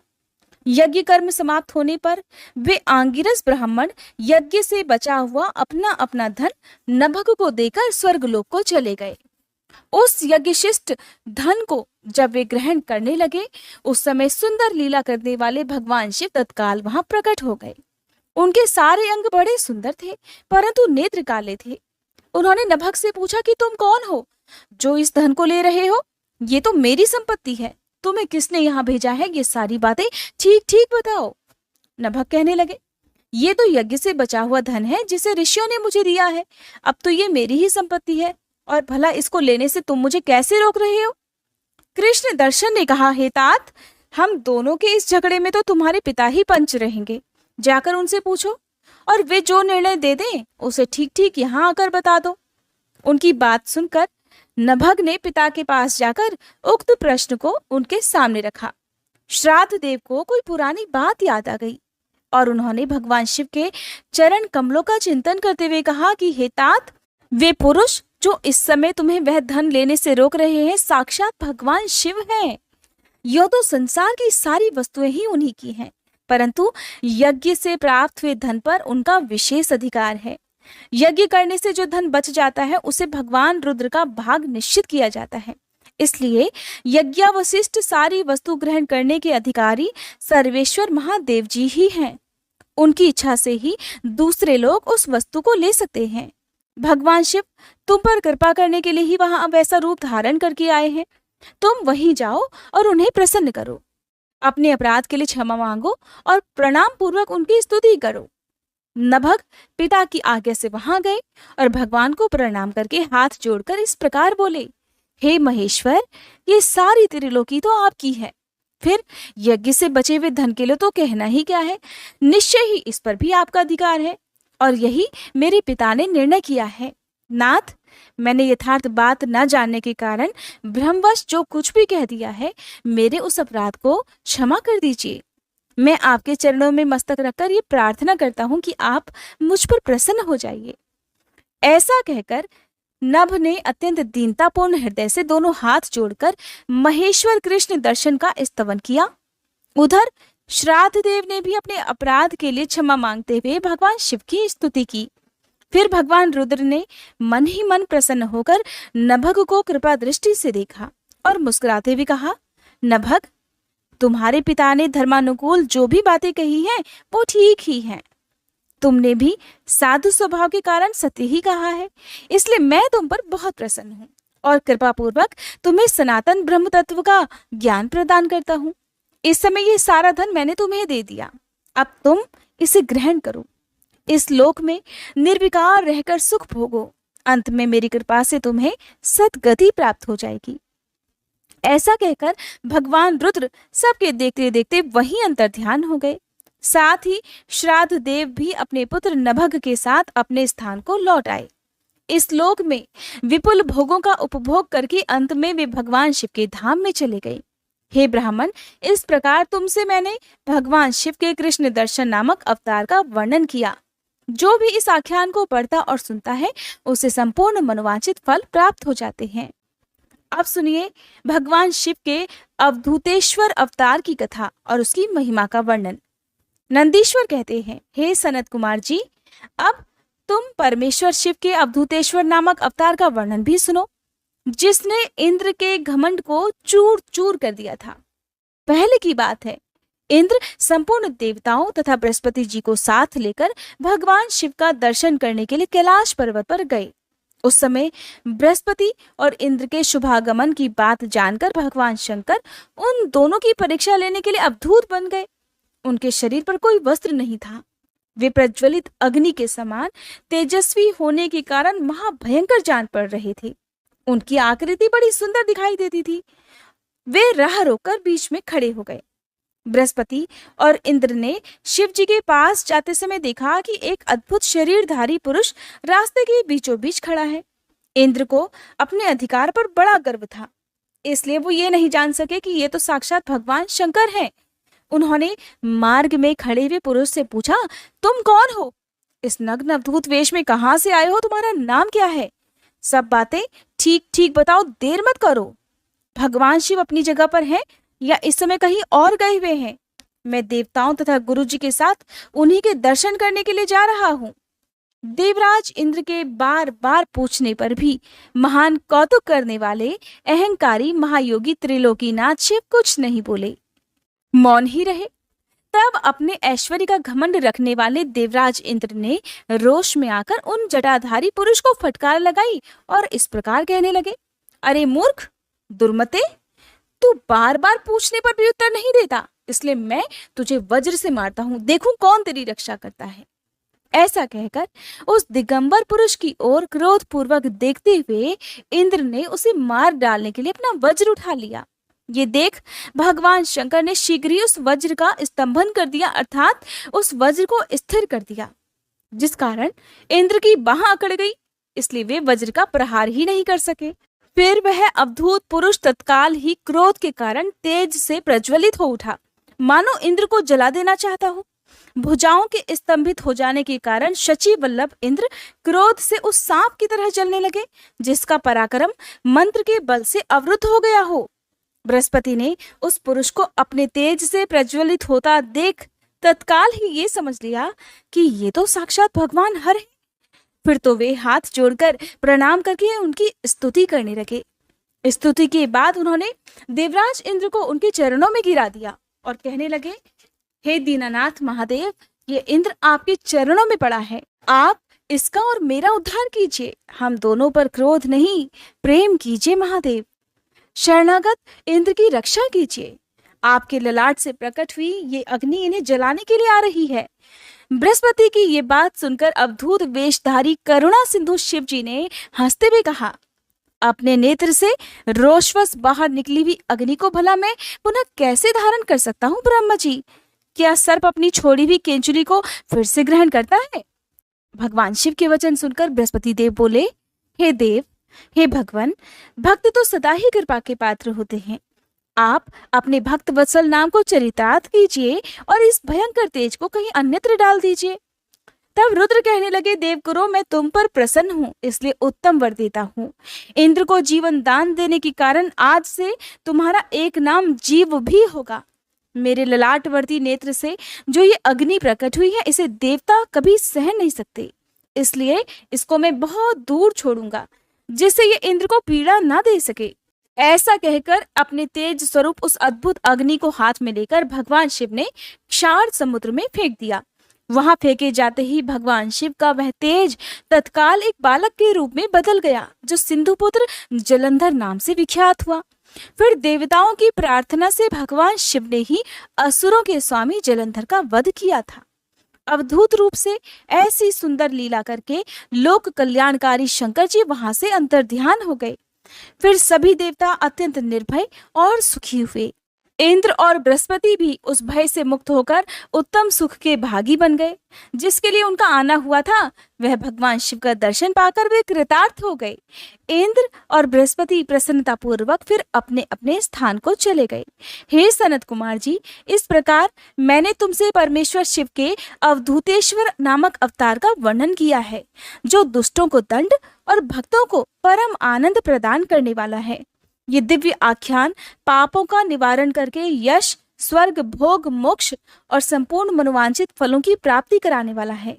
यज्ञ कर्म समाप्त होने पर वे आंगिरस ब्राह्मण यज्ञ से बचा हुआ अपना अपना धन नभग को देकर स्वर्गलोक को चले गए। उस यज्ञशिष्ट धन को जब वे ग्रहण करने लगे उस समय सुंदर लीला करने वाले भगवान शिव तत्काल वहां प्रकट हो गए। उनके सारे अंग बड़े सुंदर थे परंतु नेत्र काले थे। उन्होंने नभग से पूछा कि तुम कौन हो जो इस धन को ले रहे हो? ये तो मेरी संपत्ति है, तुम्हें किसने यहाँ भेजा है? ये सारी बातें ठीक ठीक बताओ। नभग कहने लगे, ये तो यज्ञ से बचा हुआ धन है जिसे ऋषियों ने मुझे दिया है। अब तो ये मेरी ही संपत्ति है और भला इसको लेने से तुम मुझे कैसे रोक रहे हो? कृष्ण दर्शन ने कहा, हे तात, हम दोनों के इस झगड़े में तो तुम्हारे पिता ही पंच रहेंगे। जाकर उनसे पूछो और वे जो निर्णय दे दें उसे ठीक ठीक यहाँ आकर बता दो। उनकी बात सुनकर नभग ने पिता के पास जाकर उक्त प्रश्न को उनके सामने रखा। श्राद्ध देव को कोई पुरानी बात याद आ गई और उन्होंने भगवान शिव के चरण कमलों का चिंतन करते हुए कहा कि हे तात, वे पुरुष जो इस समय तुम्हें वह धन लेने से रोक रहे हैं साक्षात भगवान शिव हैं। यह तो संसार की सारी वस्तुएं ही उन्हीं की हैं, परंतु यज्ञ से प्राप्त हुए धन पर उनका विशेष अधिकार है। यज्ञ करने से जो धन बच जाता है उसे भगवान रुद्र का भाग निश्चित किया जाता है। इसलिए यज्ञावशिष्ट सारी वस्तु ग्रहण करने के अधिकारी सर्वेश्वर महादेव जी ही हैं। उनकी इच्छा से ही दूसरे लोग उस वस्तु को ले सकते हैं। भगवान शिव तुम पर कृपा करने के लिए ही वहां अब ऐसा रूप धारण करके आए हैं। तुम वहीं जाओ और उन्हें प्रसन्न करो, अपने अपराध के लिए क्षमा मांगो और प्रणाम पूर्वक उनकी स्तुति करो। नभग पिता की आज्ञा से वहां गए और भगवान को प्रणाम करके हाथ जोड़कर इस प्रकार बोले, हे महेश्वर, ये सारी त्रिलोकी तो आपकी है, फिर यज्ञ से बचे हुए धन के लिए तो कहना ही क्या है। निश्चय ही इस पर भी आपका अधिकार है और यही मेरे पिता ने निर्णय किया है। नाथ, मैंने यथार्थ बात न जानने के कारण भ्रमवश जो कुछ भी कह दिया है, मेरे उस अपराध को क्षमा कर दीजिए। मैं आपके चरणों में मस्तक रखकर ये प्रार्थना करता हूँ कि आप मुझ पर प्रसन्न हो जाइए। ऐसा कहकर नभ ने अत्यंत दीनतापूर्ण हृदय से दोनों हाथ जोड़कर महेश्वर कृष्ण दर्शन का स्तवन किया। उधर श्राद्ध देव ने भी अपने अपराध के लिए क्षमा मांगते हुए भगवान शिव की स्तुति की। फिर भगवान रुद्र ने मन ही मन प्रसन्न होकर नभग को कृपा दृष्टि से देखा और मुस्कुराते हुए कहा, नभग, तुम्हारे पिता ने धर्मानुकूल जो भी बातें कही हैं वो ठीक ही हैं। तुमने भी साधु स्वभाव के कारण सत्य ही कहा है, इसलिए मैं तुम पर बहुत प्रसन्न हूँ और कृपा पूर्वक तुम्हें सनातन ब्रह्म तत्व का ज्ञान प्रदान करता हूँ। इस समय ये सारा धन मैंने तुम्हें दे दिया, अब तुम इसे ग्रहण करो। इस लोक में निर्विकार रहकर सुख भोगो, अंत में मेरी कृपा से तुम्हें सद्गति प्राप्त हो जाएगी। ऐसा कहकर भगवान रुद्र सबके देखते देखते वहीं अंतर्ध्यान हो गए। साथ ही श्राद्ध देव भी अपने पुत्र नभग के साथ अपने स्थान को लौट आए। इस लोक में विपुल भोगों का उपभोग करके अंत में वे भगवान शिव के धाम में चले गए। हे ब्राह्मण, इस प्रकार तुमसे मैंने भगवान शिव के कृष्ण दर्शन नामक अवतार का वर्णन किया। जो भी इस आख्यान को पढ़ता और सुनता है उसे संपूर्ण मनोवांछित फल प्राप्त हो जाते हैं। अब सुनिए भगवान शिव के अवधूतेश्वर अवतार की कथा और उसकी महिमा का वर्णन। नंदीश्वर कहते हैं, हे सनत कुमार जी, अब तुम परमेश्वर शिव के अवधूतेश्वर नामक अवतार का वर्णन भी सुनो, जिसने इंद्र के घमंड को चूर चूर कर दिया था। पहले की बात है, इंद्र संपूर्ण देवताओं तथा बृहस्पति जी को साथ लेकर भगवान शिव का दर्शन करने के लिए कैलाश पर्वत पर गए। उस समय बृहस्पति और इंद्र के शुभागमन की बात जानकर भगवान शंकर उन दोनों की परीक्षा लेने के लिए अवधूत बन गए। उनके शरीर पर कोई वस्त्र नहीं था। वे प्रज्वलित अग्नि के समान तेजस्वी होने के कारण महाभयंकर जान पड़ रहे थे। उनकी आकृति बड़ी सुंदर दिखाई देती थी। वे राह रोककर बीच में खड़े हो गए। बृहस्पति और इंद्र ने शिव जी के पास जाते समय देखा कि एक अद्भुत शरीरधारी पुरुष रास्ते के बीचों बीच खड़ा है। इंद्र को अपने अधिकार पर बड़ा गर्व था, इसलिए वो ये नहीं जान सके कि ये तो साक्षात भगवान शंकर हैं। उन्होंने मार्ग में खड़े हुए पुरुष से पूछा, तुम कौन हो? इस नग्न अवधूत वेश में कहाँ से आए हो? तुम्हारा नाम क्या है? सब बातें ठीक ठीक बताओ, देर मत करो। भगवान शिव अपनी जगह पर हैं या इस समय कहीं और गए हुए हैं? मैं देवताओं तथा गुरु जी के साथ उन्हीं के दर्शन करने के लिए जा रहा हूँ। देवराज इंद्र के बार बार पूछने पर भी महान कौतुक करने वाले अहंकारी महायोगी त्रिलोकीनाथ शिव कुछ नहीं बोले, मौन ही रहे। तब अपने ऐश्वर्य का घमंड रखने वाले देवराज इंद्र ने रोष में आकर उन जटाधारी पुरुष को फटकार लगाई और इस प्रकार कहने लगे, अरे मूर्ख, दुर्मते, तू बार बार पूछने पर भी उत्तर नहीं देता, इसलिए मैं तुझे वज्र से मारता हूं, देखूं कौन तेरी रक्षा करता है। ऐसा कहकर उस दिगंबर पुरुष की ओर क्रोध पूर्वक देखते हुए इंद्र ने उसे मार डालने के लिए अपना वज्र उठा लिया। ये देख भगवान शंकर ने शीघ्र ही उस वज्र का स्तंभन कर दिया, अर्थात उस वज्र को स्थिर कर दिया, जिस कारण इंद्र की बाह अकड़ गई, इसलिए वे वज्र का प्रहार ही नहीं कर सके। फिर वह अवधूत पुरुष तत्काल ही क्रोध के कारण तेज से प्रज्वलित हो उठा, मानो इंद्र को जला देना चाहता हो। भुजाओं के स्तंभित हो जाने के कारण शची वल्लभ इंद्र क्रोध से उस सांप की तरह चलने लगे, जिसका पराक्रम मंत्र के बल से अवरुद्ध हो गया हो। बृहस्पति ने उस पुरुष को अपने तेज से प्रज्वलित होता देख तत्काल ही ये समझ लिया कि ये तो साक्षात भगवान हर है। फिर तो वे हाथ जोड़कर प्रणाम करके उनकी स्तुति करने लगे। स्तुति के बाद उन्होंने देवराज इंद्र को उनके चरणों में गिरा दिया और कहने लगे, हे दीनानाथ महादेव, ये इंद्र आपके चरणों में पड़ा है, आप इसका और मेरा उद्धार कीजिए। हम दोनों पर क्रोध नहीं, प्रेम कीजिए महादेव। शरणागत इंद्र की रक्षा कीजिए। आपके ललाट से प्रकट हुई ये अग्नि इन्हें जलाने के लिए आ रही है। बृहस्पति की ये बात सुनकर अवधूत वेशधारी करुणा सिंधु शिव जी ने हंसते हुए कहा, अपने नेत्र से रोषवश बाहर निकली हुई अग्नि को भला मैं पुनः कैसे धारण कर सकता हूँ ब्रह्म जी? क्या सर्प अपनी छोड़ी हुई केंचुली को फिर से ग्रहण करता है? भगवान शिव के वचन सुनकर बृहस्पति देव बोले, हे देव, हे भगवान, भक्त तो सदा ही कृपा के पात्र होते हैं। आप अपने भक्त वत्सल नाम को चरितार्थ कीजिए और इस भयंकर तेज को कहीं अन्यत्र डाल दीजिए। तब रुद्र कहने लगे, देवगुरु मैं तुम पर प्रसन्न हूँ, इसलिए उत्तम वर देता हूँ। इंद्र को जीवन दान देने के कारण आज से तुम्हारा एक नाम जीव भी होगा। मेरे ललाटवर्ती नेत्र से जो ये अग्नि प्रकट हुई है, इसे देवता कभी सहन नहीं सकते, इसलिए इसको मैं बहुत दूर छोड़ूंगा, जिससे ये इंद्र को पीड़ा ना दे सके। ऐसा कहकर अपने तेज स्वरूप उस अद्भुत अग्नि को हाथ में लेकर भगवान शिव ने क्षार समुद्र में फेंक दिया। वहां फेंके जाते ही भगवान शिव का वह तेज तत्काल एक बालक के रूप में बदल गया, जो सिंधुपुत्र जलंधर नाम से विख्यात हुआ। फिर देवताओं की प्रार्थना से भगवान शिव ने ही असुरों के स्वामी जलंधर का वध किया था। अवधूत रूप से ऐसी सुंदर लीला करके लोक कल्याणकारी शंकर जी वहां से अंतर्ध्यान हो गए। फिर सभी देवता अत्यंत निर्भय और सुखी हुए। इंद्र और बृहस्पति भी उस भय से मुक्त होकर उत्तम सुख के भागी बन गए। जिसके लिए उनका आना हुआ था, वह भगवान शिव का दर्शन पाकर वे कृतार्थ हो गए। इंद्र और बृहस्पति प्रसन्नता पूर्वक फिर अपने अपने स्थान को चले गए। हे सनत कुमार जी, इस प्रकार मैंने तुमसे परमेश्वर शिव के अवधूतेश्वर नामक अवतार का वर्णन किया है, जो दुष्टों को दंड और भक्तों को परम आनंद प्रदान करने वाला है। ये दिव्य आख्यान पापों का निवारण करके यश, स्वर्ग, भोग, मोक्ष और संपूर्ण मनोवांछित फलों की प्राप्ति कराने वाला है।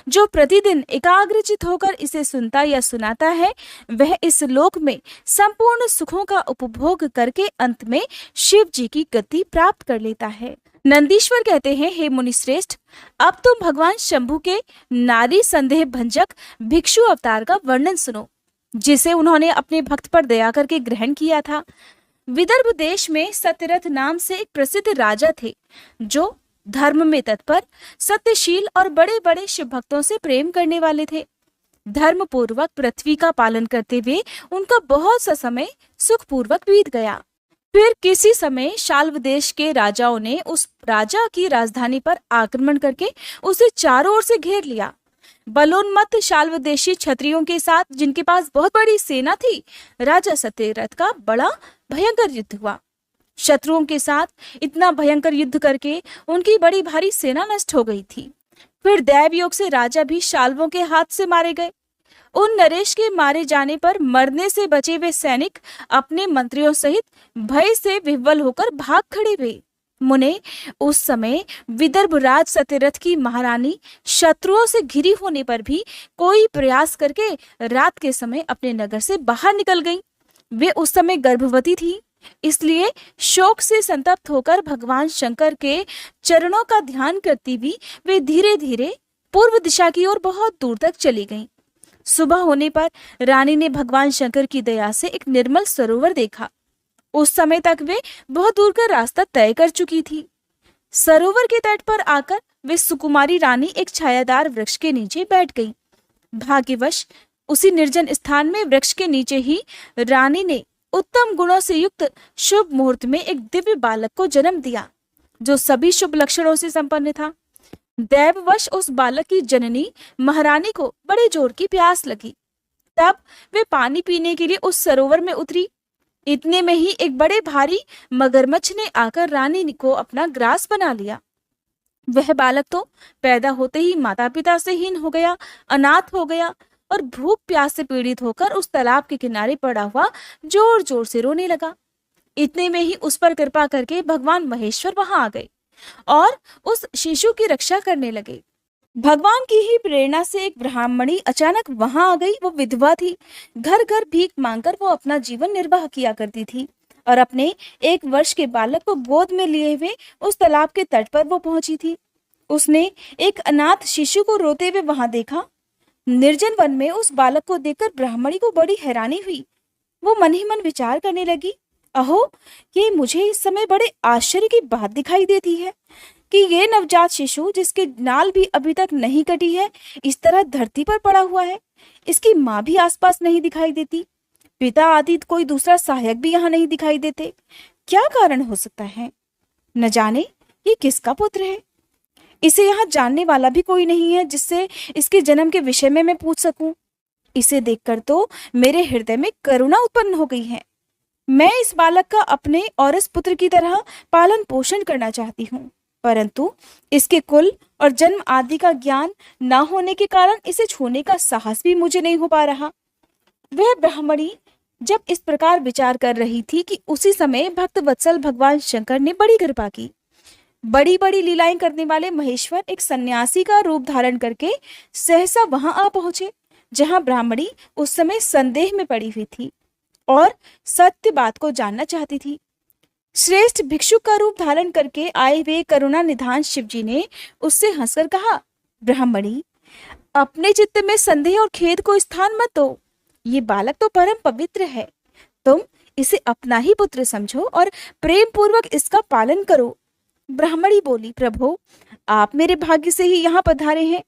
जो प्रतिदिन एकाग्रचित होकर इसे सुनता या सुनाता है, वह इस लोक में संपूर्ण सुखों का उपभोग करके अंत में शिव जी की गति प्राप्त कर लेता है। नंदीश्वर कहते हैं, हे मुनिश्रेष्ठ, अब तुम भगवान शंभु के नारी संदेह भंजक भिक्षु अवतार का वर्णन सुनो, जिसे उन्होंने अपने भक्त पर दया करके ग्रहण किया था। विदर्भ देश में सत्यरथ नाम से एक प्रसिद्ध राजा थे, जो धर्म में तत्पर, सत्यशील और बड़े बड़े शिव भक्तों से प्रेम करने वाले थे। धर्म पूर्वक पृथ्वी का पालन करते हुए उनका बहुत सा समय सुखपूर्वक बीत गया। फिर किसी समय शाल्व देश के राजाओं ने उस राजा की राजधानी पर आक्रमण करके उसे चारों ओर से घेर लिया। बलोन्मत्त शाल्वदेशी क्षत्रियों के साथ, जिनके पास बहुत बड़ी सेना थी, राजा सत्यरथ का बड़ा भयंकर युद्ध हुआ। शत्रुओं के साथ इतना भयंकर युद्ध करके उनकी बड़ी भारी सेना नष्ट हो गई थी। फिर दैव योग से राजा भी शाल्वों के हाथ से मारे गए। उन नरेश के मारे जाने पर मरने से बचे हुए सैनिक अपने मंत्रियों सहित भय से विह्वल होकर भाग खड़े हुए। मुने, उस समय विदर्भ राज सत्यरथ की महारानी शत्रुओं से घिरी होने पर भी कोई प्रयास करके रात के समय अपने नगर से बाहर निकल गईं। वे उस समय गर्भवती थी, इसलिए शोक से संतप्त होकर भगवान शंकर के चरणों का ध्यान करती हुई वे धीरे धीरे पूर्व दिशा की ओर बहुत दूर तक चली गईं। सुबह होने पर रानी ने भगवान शंकर की दया से एक निर्मल सरोवर देखा। उस समय तक वे बहुत दूर का रास्ता तय कर चुकी थी। सरोवर के तट पर आकर वे सुकुमारी रानी एक छायादार वृक्ष के नीचे बैठ गईं। भाग्यवश उसी निर्जन स्थान में वृक्ष के नीचे ही रानी ने उत्तम गुणों से युक्त शुभ मुहूर्त में एक दिव्य बालक को जन्म दिया, जो सभी शुभ लक्षणों से संपन्न था। दैववश उस बालक की जननी महारानी को बड़े जोर की प्यास लगी। तब वे पानी पीने के लिए उस सरोवर में उतरी। इतने में ही एक बड़े भारी मगरमच्छ ने आकर रानी को अपना ग्रास बना लिया। वह बालक तो पैदा होते ही माता पिता से हीन हो गया, अनाथ हो गया और भूख प्यास से पीड़ित होकर उस तालाब के किनारे पड़ा हुआ जोर जोर से रोने लगा। इतने में ही उस पर कृपा करके भगवान महेश्वर वहां आ गए और उस शिशु की रक्षा करने लगे। भगवान की ही प्रेरणा से एक ब्राह्मणी अचानक वहां आ गई। वो विधवा थी। घर घर भीख मांगकर वो अपना जीवन निर्वाह किया करती थी और अपने 1 वर्ष के बालक को गोद में लिए हुए उस तालाब के तट पर वो पहुंची थी। उसने एक अनाथ शिशु को रोते हुए वहां देखा। निर्जन वन में उस बालक को देखकर ब्राह्मणी को बड़ी हैरानी हुई। वो मन ही मन विचार करने लगी, अहो, ये मुझे इस समय बड़े आश्चर्य की बात दिखाई देती है कि ये नवजात शिशु, जिसके नाल भी अभी तक नहीं कटी है, इस तरह धरती पर पड़ा हुआ है। इसकी माँ भी आसपास नहीं दिखाई देती। पिता आदि कोई दूसरा सहायक भी यहाँ नहीं दिखाई देते। क्या कारण हो सकता है? न जाने ये किसका पुत्र है। इसे यहाँ जानने वाला भी कोई नहीं है जिससे इसके जन्म के विषय में मैं पूछ सकूं। इसे देखकर तो मेरे हृदय में करुणा उत्पन्न हो गई है। मैं इस बालक का अपने और इस पुत्र की तरह पालन पोषण करना चाहती हूँ। परंतु इसके कुल और जन्म आदि का ज्ञान न होने के कारण इसे छूने का साहस भी मुझे नहीं हो पा रहा। वह ब्राह्मणी जब इस प्रकार विचार कर रही थी कि उसी समय भक्त वत्सल भगवान शंकर ने बड़ी कृपा की। बड़ी बड़ी लीलाएं करने वाले महेश्वर एक सन्यासी का रूप धारण करके सहसा वहां आ पहुंचे, जहां ब्राह्मणी उस समय संदेह में पड़ी हुई थी और सत्य बात को जानना चाहती थी। श्रेष्ठ भिक्षु का रूप धारण करके आए हुए करुणा निधान शिव जी ने उससे हंसकर कहा, ब्राह्मणी, अपने चित्त में संदेह और खेद को स्थान मत दो। ये बालक तो परम पवित्र है, तुम इसे अपना ही पुत्र समझो और प्रेम पूर्वक इसका पालन करो। ब्राह्मणी बोली, प्रभु, आप मेरे भाग्य से ही यहाँ पधारे हैं।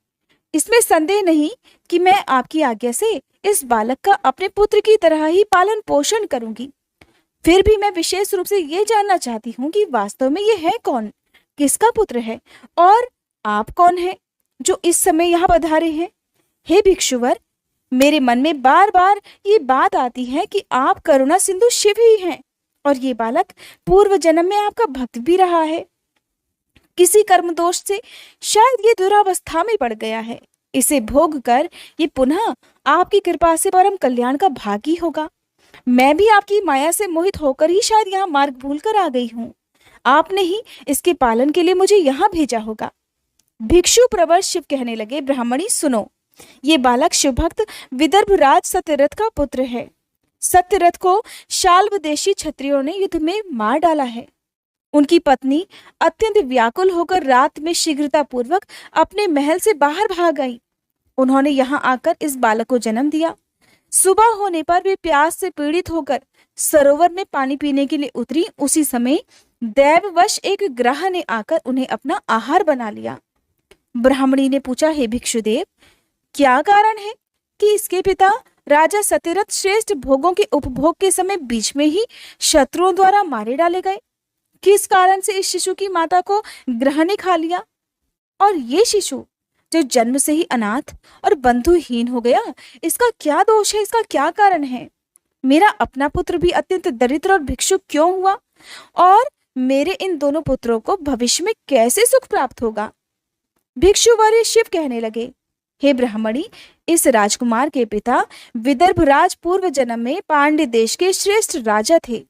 इसमें संदेह नहीं कि मैं आपकी आज्ञा से इस बालक का अपने पुत्र की तरह ही पालन पोषण करूंगी। फिर भी मैं विशेष रूप से ये जानना चाहती हूँ कि वास्तव में ये है कौन, किसका पुत्र है, और आप कौन हैं जो इस समय यहाँ पधारे हैं। हे भिक्षुवर, मेरे मन में बार बार ये बात आती है कि आप करुणा सिंधु शिव ही हैं और ये बालक पूर्व जन्म में आपका भक्त भी रहा है। किसी कर्म दोष से शायद ये दुरावस्था में पड़ गया है। इसे भोग कर ये पुनः आपकी कृपा से परम कल्याण का भागी होगा। मैं भी आपकी माया से मोहित होकर ही शायद यहाँ मार्ग भूल कर आ गई हूँ। आपने ही इसके पालन के लिए मुझे यहाँ भेजा होगा। भिक्षु प्रवर शिव कहने लगे, ब्राह्मणी सुनो, ये बालक शिवभक्त विदर्भ राज सत्यरथ का पुत्र है। सत्यरथ को शाल्व देशी क्षत्रियों ने युद्ध में मार डाला है। उनकी पत्नी अत्यंत व्याकुल होकर रात में शीघ्रता पूर्वक अपने महल से बाहर भाग गई। उन्होंने यहाँ आकर इस बालक को जन्म दिया। सुबह होने पर वे प्यास से पीड़ित होकर सरोवर में पानी पीने के लिए उतरी। उसी समय दैववश एक ग्रह ने आकर उन्हें अपना आहार बना लिया। ब्राह्मणी ने पूछा, हे भिक्षुदेव, क्या कारण है कि इसके पिता राजा सत्यरथ श्रेष्ठ भोगों के उपभोग के समय बीच में ही शत्रुओं द्वारा मारे डाले गए? किस कारण से इस शिशु की माता को ग्रह ने खा लिया? और ये शिशु जो जन्म से ही अनाथ और बंधुहीन हो गया, इसका क्या दोष है, इसका क्या कारण है? मेरा अपना पुत्र भी अत्यंत दरिद्र और भिक्षुक क्यों हुआ, और मेरे इन दोनों पुत्रों को भविष्य में कैसे सुख प्राप्त होगा? भिक्षुवर्य शिव कहने लगे, हे ब्राह्मणी, इस राजकुमार के पिता विदर्भराज पूर्व जन्म में पांड्य देश के श्रेष्ठ राजा थे।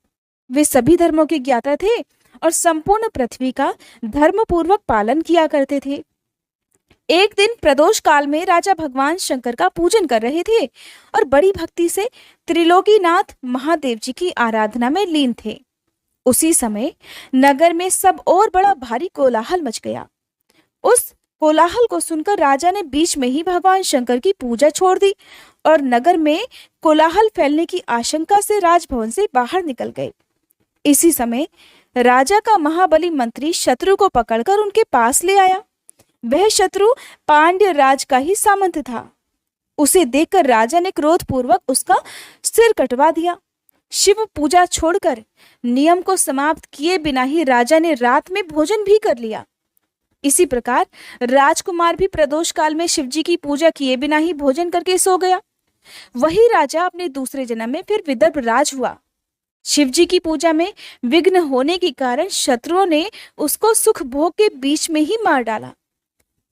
वे सभी धर्मों के ज्ञाता थे और संपूर्ण पृथ्वी का धर्म पूर्वक पालन किया करते थे। एक दिन प्रदोष काल में राजा भगवान शंकर का पूजन कर रहे थे और बड़ी भक्ति से त्रिलोकीनाथ महादेव जी की आराधना में लीन थे। उसी समय नगर में सब और बड़ा भारी कोलाहल मच गया। उस कोलाहल को सुनकर राजा ने बीच में ही भगवान शंकर की पूजा छोड़ दी और नगर में कोलाहल फैलने की आशंका से राजभवन से बाहर निकल गए। इसी समय राजा का महाबली मंत्री शत्रु को पकड़कर उनके पास ले आया। वह शत्रु पांड्य राज का ही सामंत था। उसे देखकर राजा ने क्रोधपूर्वक उसका सिर कटवा दिया। शिव पूजा छोड़कर नियम को समाप्त किए बिना ही राजा ने रात में भोजन भी कर लिया। इसी प्रकार राजकुमार भी प्रदोष काल में शिवजी की पूजा किए बिना ही भोजन करके सो गया। वही राजा अपने दूसरे जन्म में फिर विदर्भ राज हुआ। शिवजी की पूजा में विघ्न होने के कारण शत्रुओं ने उसको सुख भोग के बीच में ही मार डाला।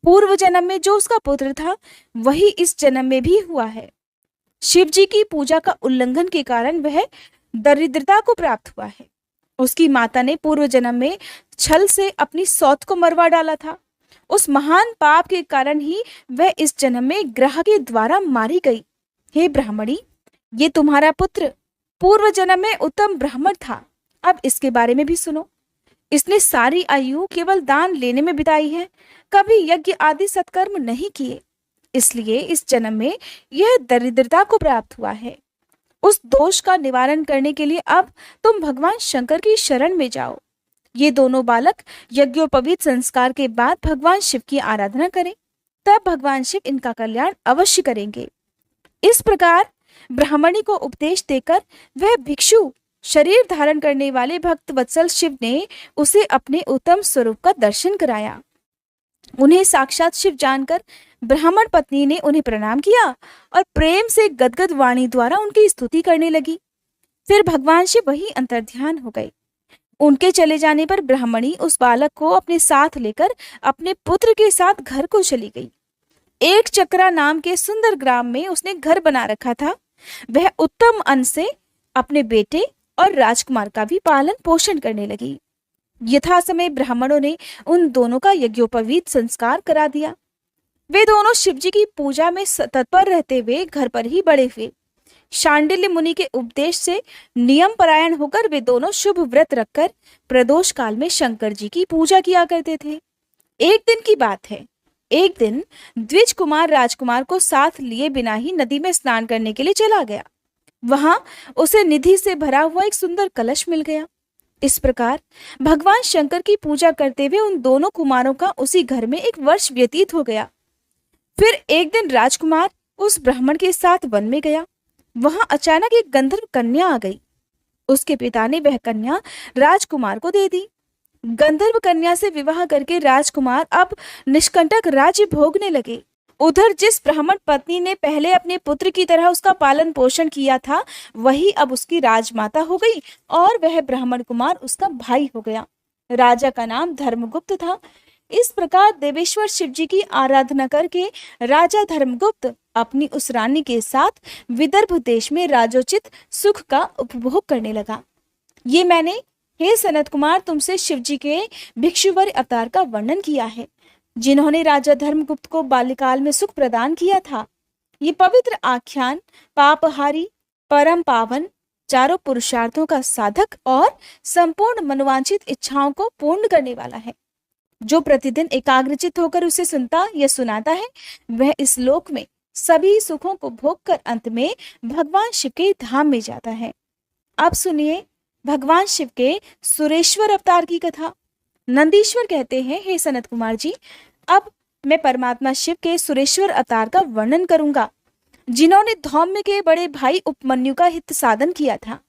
पूर्व जन्म में जो उसका पुत्र था वही इस जन्म में भी हुआ है। शिवजी की पूजा का उल्लंघन के कारण वह दरिद्रता को प्राप्त हुआ है। उसकी माता ने पूर्व जन्म में छल से अपनी सौत को मरवा डाला था। उस महान पाप के कारण ही वह इस जन्म में ग्रह के द्वारा मारी गई। हे ब्राह्मणी, ये तुम्हारा पुत्र पूर्व जन्म में उत्तम ब्राह्मण था। अब इसके बारे में भी सुनो। इसने सारी आयु केवल दान लेने में बिताई है, कभी यज्ञ आदि सत्कर्म नहीं किए, इसलिए इस जन्म में यह दरिद्रता को प्राप्त हुआ है। उस दोष का निवारण करने के लिए अब तुम भगवान शंकर की शरण में जाओ। ये दोनों बालक यज्ञोपवीत संस्कार के बाद भगवान शिव की आराधना करें, तब भगवान शिव इनका कल्याण अवश्य करेंगे। इस प्रकार ब्राह्मणी को उपदेश देकर वह भिक्षु शरीर धारण करने वाले भक्त वत्सल शिव ने उसे अपने उत्तम स्वरूप का दर्शन कराया। उन्हें साक्षात शिव जानकर ब्राह्मण पत्नी ने उन्हें प्रणाम किया और प्रेम से गदगद वाणी द्वारा उनकी स्तुति करने लगी। फिर भगवान शिव वही अंतर्ध्यान हो गए। उनके चले जाने पर ब्राह्मणी उस बालक को अपने साथ लेकर अपने पुत्र के साथ घर को चली गई। एक चक्रा नाम के सुंदर ग्राम में उसने घर बना रखा था। वह उत्तम अन्न से अपने बेटे और राजकुमार का भी पालन पोषण करने लगी। यथा समय ब्राह्मणों ने उन दोनों का यज्ञोपवीत संस्कार करा दिया। वे दोनों शिवजी की पूजा में तत्पर रहते हुए घर पर ही बड़े हुए। शांडिल्य मुनि के उपदेश से नियम परायण होकर वे दोनों शुभ व्रत रखकर प्रदोष काल में शंकर जी की पूजा किया करते थे। एक दिन की बात है, एक दिन द्विज कुमार राजकुमार को साथ लिए बिना ही नदी में स्नान करने के लिए चला गया। वहां उसे निधि से भरा हुआ एक सुंदर कलश मिल गया। इस प्रकार भगवान शंकर की पूजा करते हुए उन दोनों कुमारों का उसी घर में एक वर्ष व्यतीत हो गया। फिर एक दिन राजकुमार उस ब्राह्मण के साथ वन में गया। वहां अचानक एक गंधर्व कन्या आ गई। उसके पिता ने वह कन्या राजकुमार को दे दी। गंधर्व कन्या से विवाह करके राजकुमार अब निष्कंटक राज्य भोगने लगे। उधर जिस ब्राह्मण पत्नी ने पहले अपने पुत्र की तरह उसका पालन पोषण किया था, वही अब उसकी राजमाता हो गई और वह ब्राह्मण कुमार उसका भाई हो गया। राजा का नाम धर्मगुप्त था। इस प्रकार देवेश्वर शिवजी की आराधना करके राजा धर्मगुप्त अपनी उस रानी के साथ विदर्भ देश में राजोचित सुख का उपभोग करने लगा। ये मैंने, हे सनत कुमार, तुमसे शिवजी के भिक्षुवर अवतार का वर्णन किया है, जिन्होंने राजा धर्मगुप्त को बाल्यकाल में सुख प्रदान किया था। ये पवित्र आख्यान पापहारी, परम पावन, चारों पुरुषार्थों का साधक और संपूर्ण मनोवांछित इच्छाओं को पूर्ण करने वाला है। जो प्रतिदिन एकाग्रचित होकर उसे सुनता या सुनाता है, वह इस लोक में सभी सुखों को भोगकर अंत में भगवान शिव के धाम में जाता है। अब सुनिए भगवान शिव के सुरेश्वर अवतार की कथा। नंदीश्वर कहते हैं, हे सनत कुमार जी, अब मैं परमात्मा शिव के सुरेश्वर अवतार का वर्णन करूंगा, जिन्होंने धौम्य के बड़े भाई उपमन्यु का हित साधन किया था।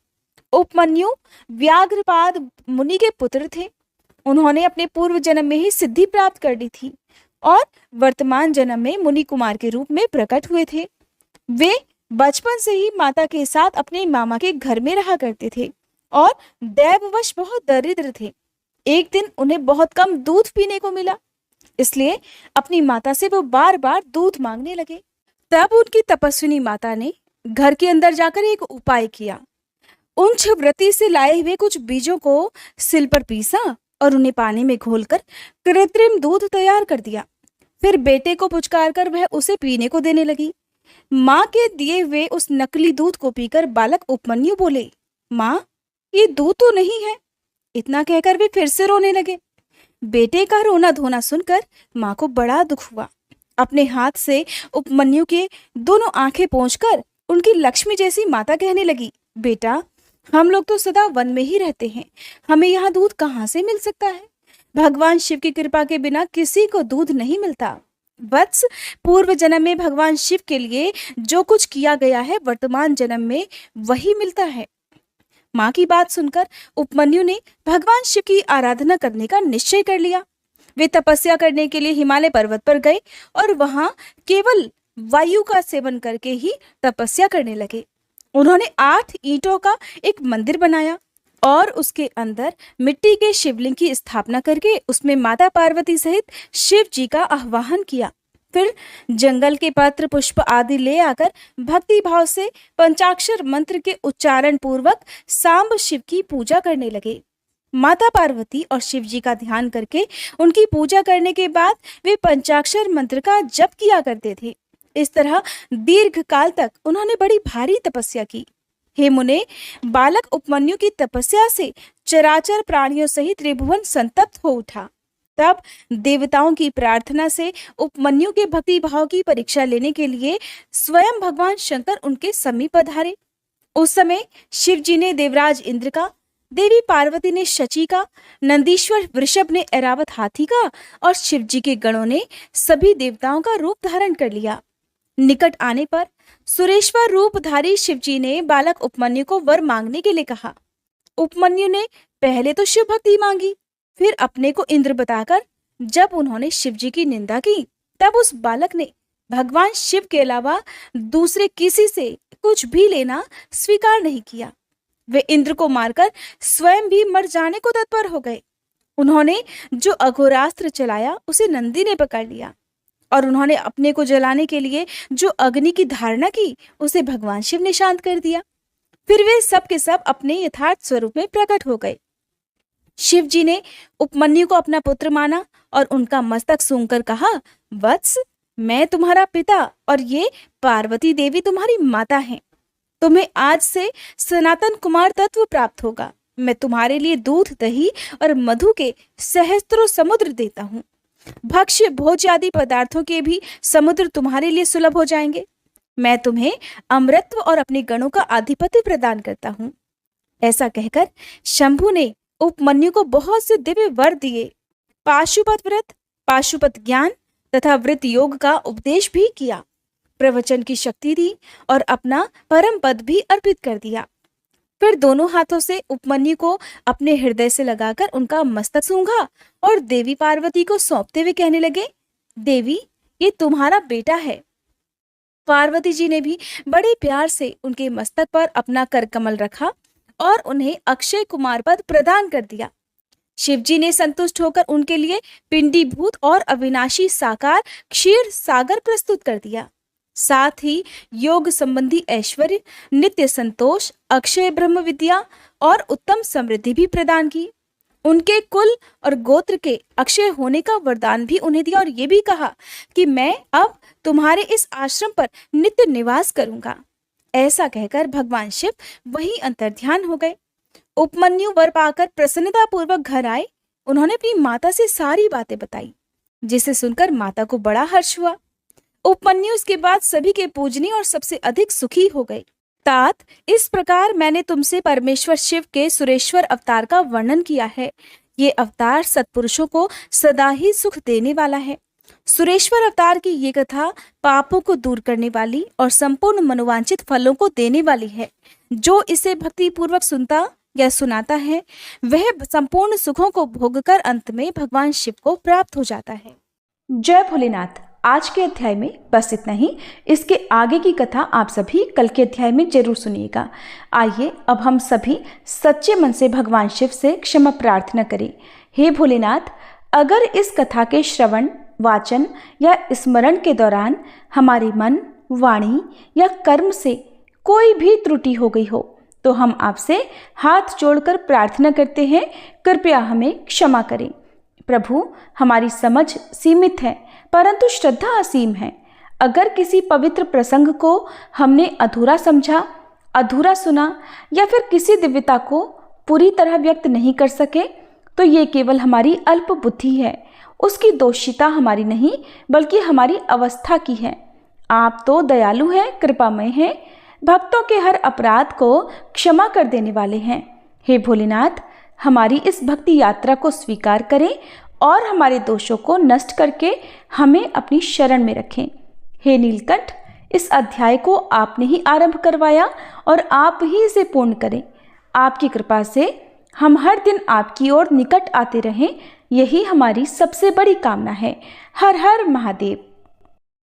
उपमन्यु व्याघ्रपाद मुनि के पुत्र थे। उन्होंने अपने पूर्व जन्म में ही सिद्धि प्राप्त कर ली थी और वर्तमान जन्म में मुनि कुमार के रूप में प्रकट हुए थे। वे बचपन से ही माता के साथ अपने मामा के घर में रहा करते थे और दैववश बहुत दरिद्र थे। एक दिन उन्हें बहुत कम दूध पीने को मिला, इसलिए अपनी माता से वो बार बार दूध मांगने लगे। तब उनकी तपस्विनी माता ने घर के अंदर जाकर एक उपाय किया। उन व्रती से लाए हुए कुछ बीजों को सिल पर पीसा और उन्हें पानी में घोलकर कृत्रिम दूध तैयार कर दिया। फिर बेटे को पुचकार कर वह उसे पीने को देने लगी। माँ के दिए हुए उस नकली दूध को पीकर बालक उपमन्यु बोले, माँ, ये दूध तो नहीं है। इतना कहकर वे फिर से रोने लगे। बेटे का रोना धोना सुनकर माँ को बड़ा दुख हुआ। अपने हाथ से उपमन्यु के दोनों आंखें पोंछकर उनकी लक्ष्मी जैसी माता कहने लगी, बेटा, हम लोग तो सदा वन में ही रहते हैं, हमें यहाँ दूध कहाँ से मिल सकता है? भगवान शिव की कृपा के बिना किसी को दूध नहीं मिलता। वत्स, पूर्व जन्म में भगवान शिव के लिए जो कुछ किया गया है, वर्तमान जन्म में वही मिलता है। माँ की बात सुनकर उपमन्यु ने भगवान शिव की आराधना करने का निश्चय कर लिया। वे तपस्या करने के लिए हिमालय पर्वत पर गए और वहां केवल वायु का सेवन करके ही तपस्या करने लगे। उन्होंने 8 ईंटों का एक मंदिर बनाया और उसके अंदर मिट्टी के शिवलिंग की स्थापना करके उसमें माता पार्वती सहित शिव जी का आह्वान किया। फिर जंगल के पत्र पुष्प आदि ले आकर भक्ति भाव से पंचाक्षर मंत्र के उच्चारण पूर्वक सांब शिव की पूजा करने लगे। माता पार्वती और शिव जी का ध्यान करके उनकी पूजा करने के बाद वे पंचाक्षर मंत्र का जप किया करते थे। इस तरह दीर्घ काल तक उन्होंने बड़ी भारी तपस्या की। हे मुने, बालक उपमन्यु की तपस्या से चराचर प्राणियों सहित त्रिभुवन संतप्त हो उठा। तब देवताओं की प्रार्थना से उपमन्यु के भक्ति भाव की परीक्षा लेने के लिए स्वयं भगवान शंकर उनके समीप पधारे। उस समय शिव जी ने देवराज इंद्र का, देवी पार्वती ने शची का, नंदीश्वर वृषभ ने ऐरावत हाथी का और शिव जी के गणों ने सभी देवताओं का रूप धारण कर लिया। निकट आने पर सुरेश्वर रूपधारी शिव जी ने बालक उपमन्यु को वर मांगने के लिए कहा। उपमन्यु ने पहले तो शिव भक्ति मांगी, फिर अपने को इंद्र बताकर जब उन्होंने शिव जी की निंदा की, तब उस बालक ने भगवान शिव के अलावा दूसरे किसी से कुछ भी लेना स्वीकार नहीं किया। वे इंद्र को मारकर स्वयं भी मर जाने को तत्पर हो गए। उन्होंने जो अघोरास्त्र चलाया उसे नंदी ने पकड़ लिया, और उन्होंने अपने को जलाने के लिए जो अग्नि की धारणा की उसे भगवान शिव ने शांत कर दिया। फिर वे सब के सब अपने यथार्थ स्वरूप में प्रकट हो गए। शिव जी ने उपमन्यु को अपना पुत्र माना और उनका मस्तक सूंघकर कहा, वत्स, मैं तुम्हारा पिता और ये पार्वती देवी तुम्हारी माता हैं। तुम्हें आज से सनातन कुमार तत्व प्राप्त होगा। मैं तुम्हारे लिए दूध, दही और मधु के सहस्त्रों समुद्र देता हूँ। भक्ष्य भोज्य आदि पदार्थों के भी समुद्र तुम्हारे लिए सुलभ हो जाएंगे। मैं तुम्हें अमृतत्व और अपने गणों का आधिपत्य प्रदान करता हूँ। ऐसा कहकर शंभु ने उपमन्यु को बहुत से दिव्य वर दिए। पाशुपत व्रत, पाशुपत ज्ञान तथा व्रत योग का उपदेश भी किया, प्रवचन की शक्ति दी और अपना परम पद भी अर्पित कर दिया। फिर दोनों हाथों से उपमन्यु को अपने हृदय से लगाकर उनका मस्तक सूंघा और देवी पार्वती को सौंपते हुए कहने लगे, देवी, ये तुम्हारा बेटा है। पार्वती जी ने भी बड़े प्यार से उनके मस्तक पर अपना कर कमल रखा और उन्हें अक्षय कुमार पद प्रदान कर दिया। शिवजी ने संतुष्ट होकर उनके लिए पिंडीभूत और अविनाशी साकार क्षीर सागर प्रस्तुत कर दिया। साथ ही योग संबंधी ऐश्वर्य, नित्य संतोष, अक्षय ब्रह्म विद्या और उत्तम समृद्धि भी प्रदान की। उनके कुल और गोत्र के अक्षय होने का वरदान भी उन्हें दिया और ये भी कहा कि मैं अब तुम्हारे इस आश्रम पर नित्य निवास करूंगा। ऐसा कहकर भगवान शिव वहीं अंतर्ध्यान हो गए। उपमन्यु वर पाकर प्रसन्नता पूर्वक घर आए। उन्होंने अपनी माता से सारी बातें बताई, जिसे सुनकर माता को बड़ा हर्ष हुआ। उपमन्यु इसके बाद सभी के पूजनीय और सबसे अधिक सुखी हो गए। तात, इस प्रकार मैंने तुमसे परमेश्वर शिव के सुरेश्वर अवतार का वर्णन किया है। ये अवतार सत्पुरुषों को सदा ही सुख देने वाला है। सुरेश्वर अवतार की ये कथा पापों को दूर करने वाली और संपूर्ण मनोवांछित फलों को देने वाली है। जो इसे भक्ति पूर्वक सुनता या सुनाता है वह संपूर्ण सुखों को भोगकर अंत में भगवान शिव को प्राप्त हो जाता है। जय भोलेनाथ। आज के अध्याय में बस इतना ही। इसके आगे की कथा आप सभी कल के अध्याय में जरूर सुनिएगा। आइए अब हम सभी सच्चे मन से भगवान शिव से क्षमा प्रार्थना करें। हे भोलेनाथ, अगर इस कथा के श्रवण, वाचन या स्मरण के दौरान हमारे मन, वाणी या कर्म से कोई भी त्रुटि हो गई हो तो हम आपसे हाथ जोड़कर प्रार्थना करते हैं, कृपया हमें क्षमा करें। प्रभु, हमारी समझ सीमित है परंतु श्रद्धा असीम है। अगर किसी पवित्र प्रसंग को हमने अधूरा समझा, अधूरा सुना या फिर किसी दिव्यता को पूरी तरह व्यक्त नहीं कर सके तो ये केवल हमारी अल्प बुद्धि है। उसकी दोषिता हमारी नहीं बल्कि हमारी अवस्था की है। आप तो दयालु हैं, कृपामय हैं, भक्तों के हर अपराध को क्षमा कर देने वाले हैं। हे भोलेनाथ, हमारी इस भक्ति यात्रा को स्वीकार करें और हमारे दोषों को नष्ट करके हमें अपनी शरण में रखें। हे नीलकंठ, इस अध्याय को आपने ही आरंभ करवाया और आप ही इसे पूर्ण करें। आपकी कृपा से हम हर दिन आपकी ओर निकट आते रहें, यही हमारी सबसे बड़ी कामना है। हर हर महादेव।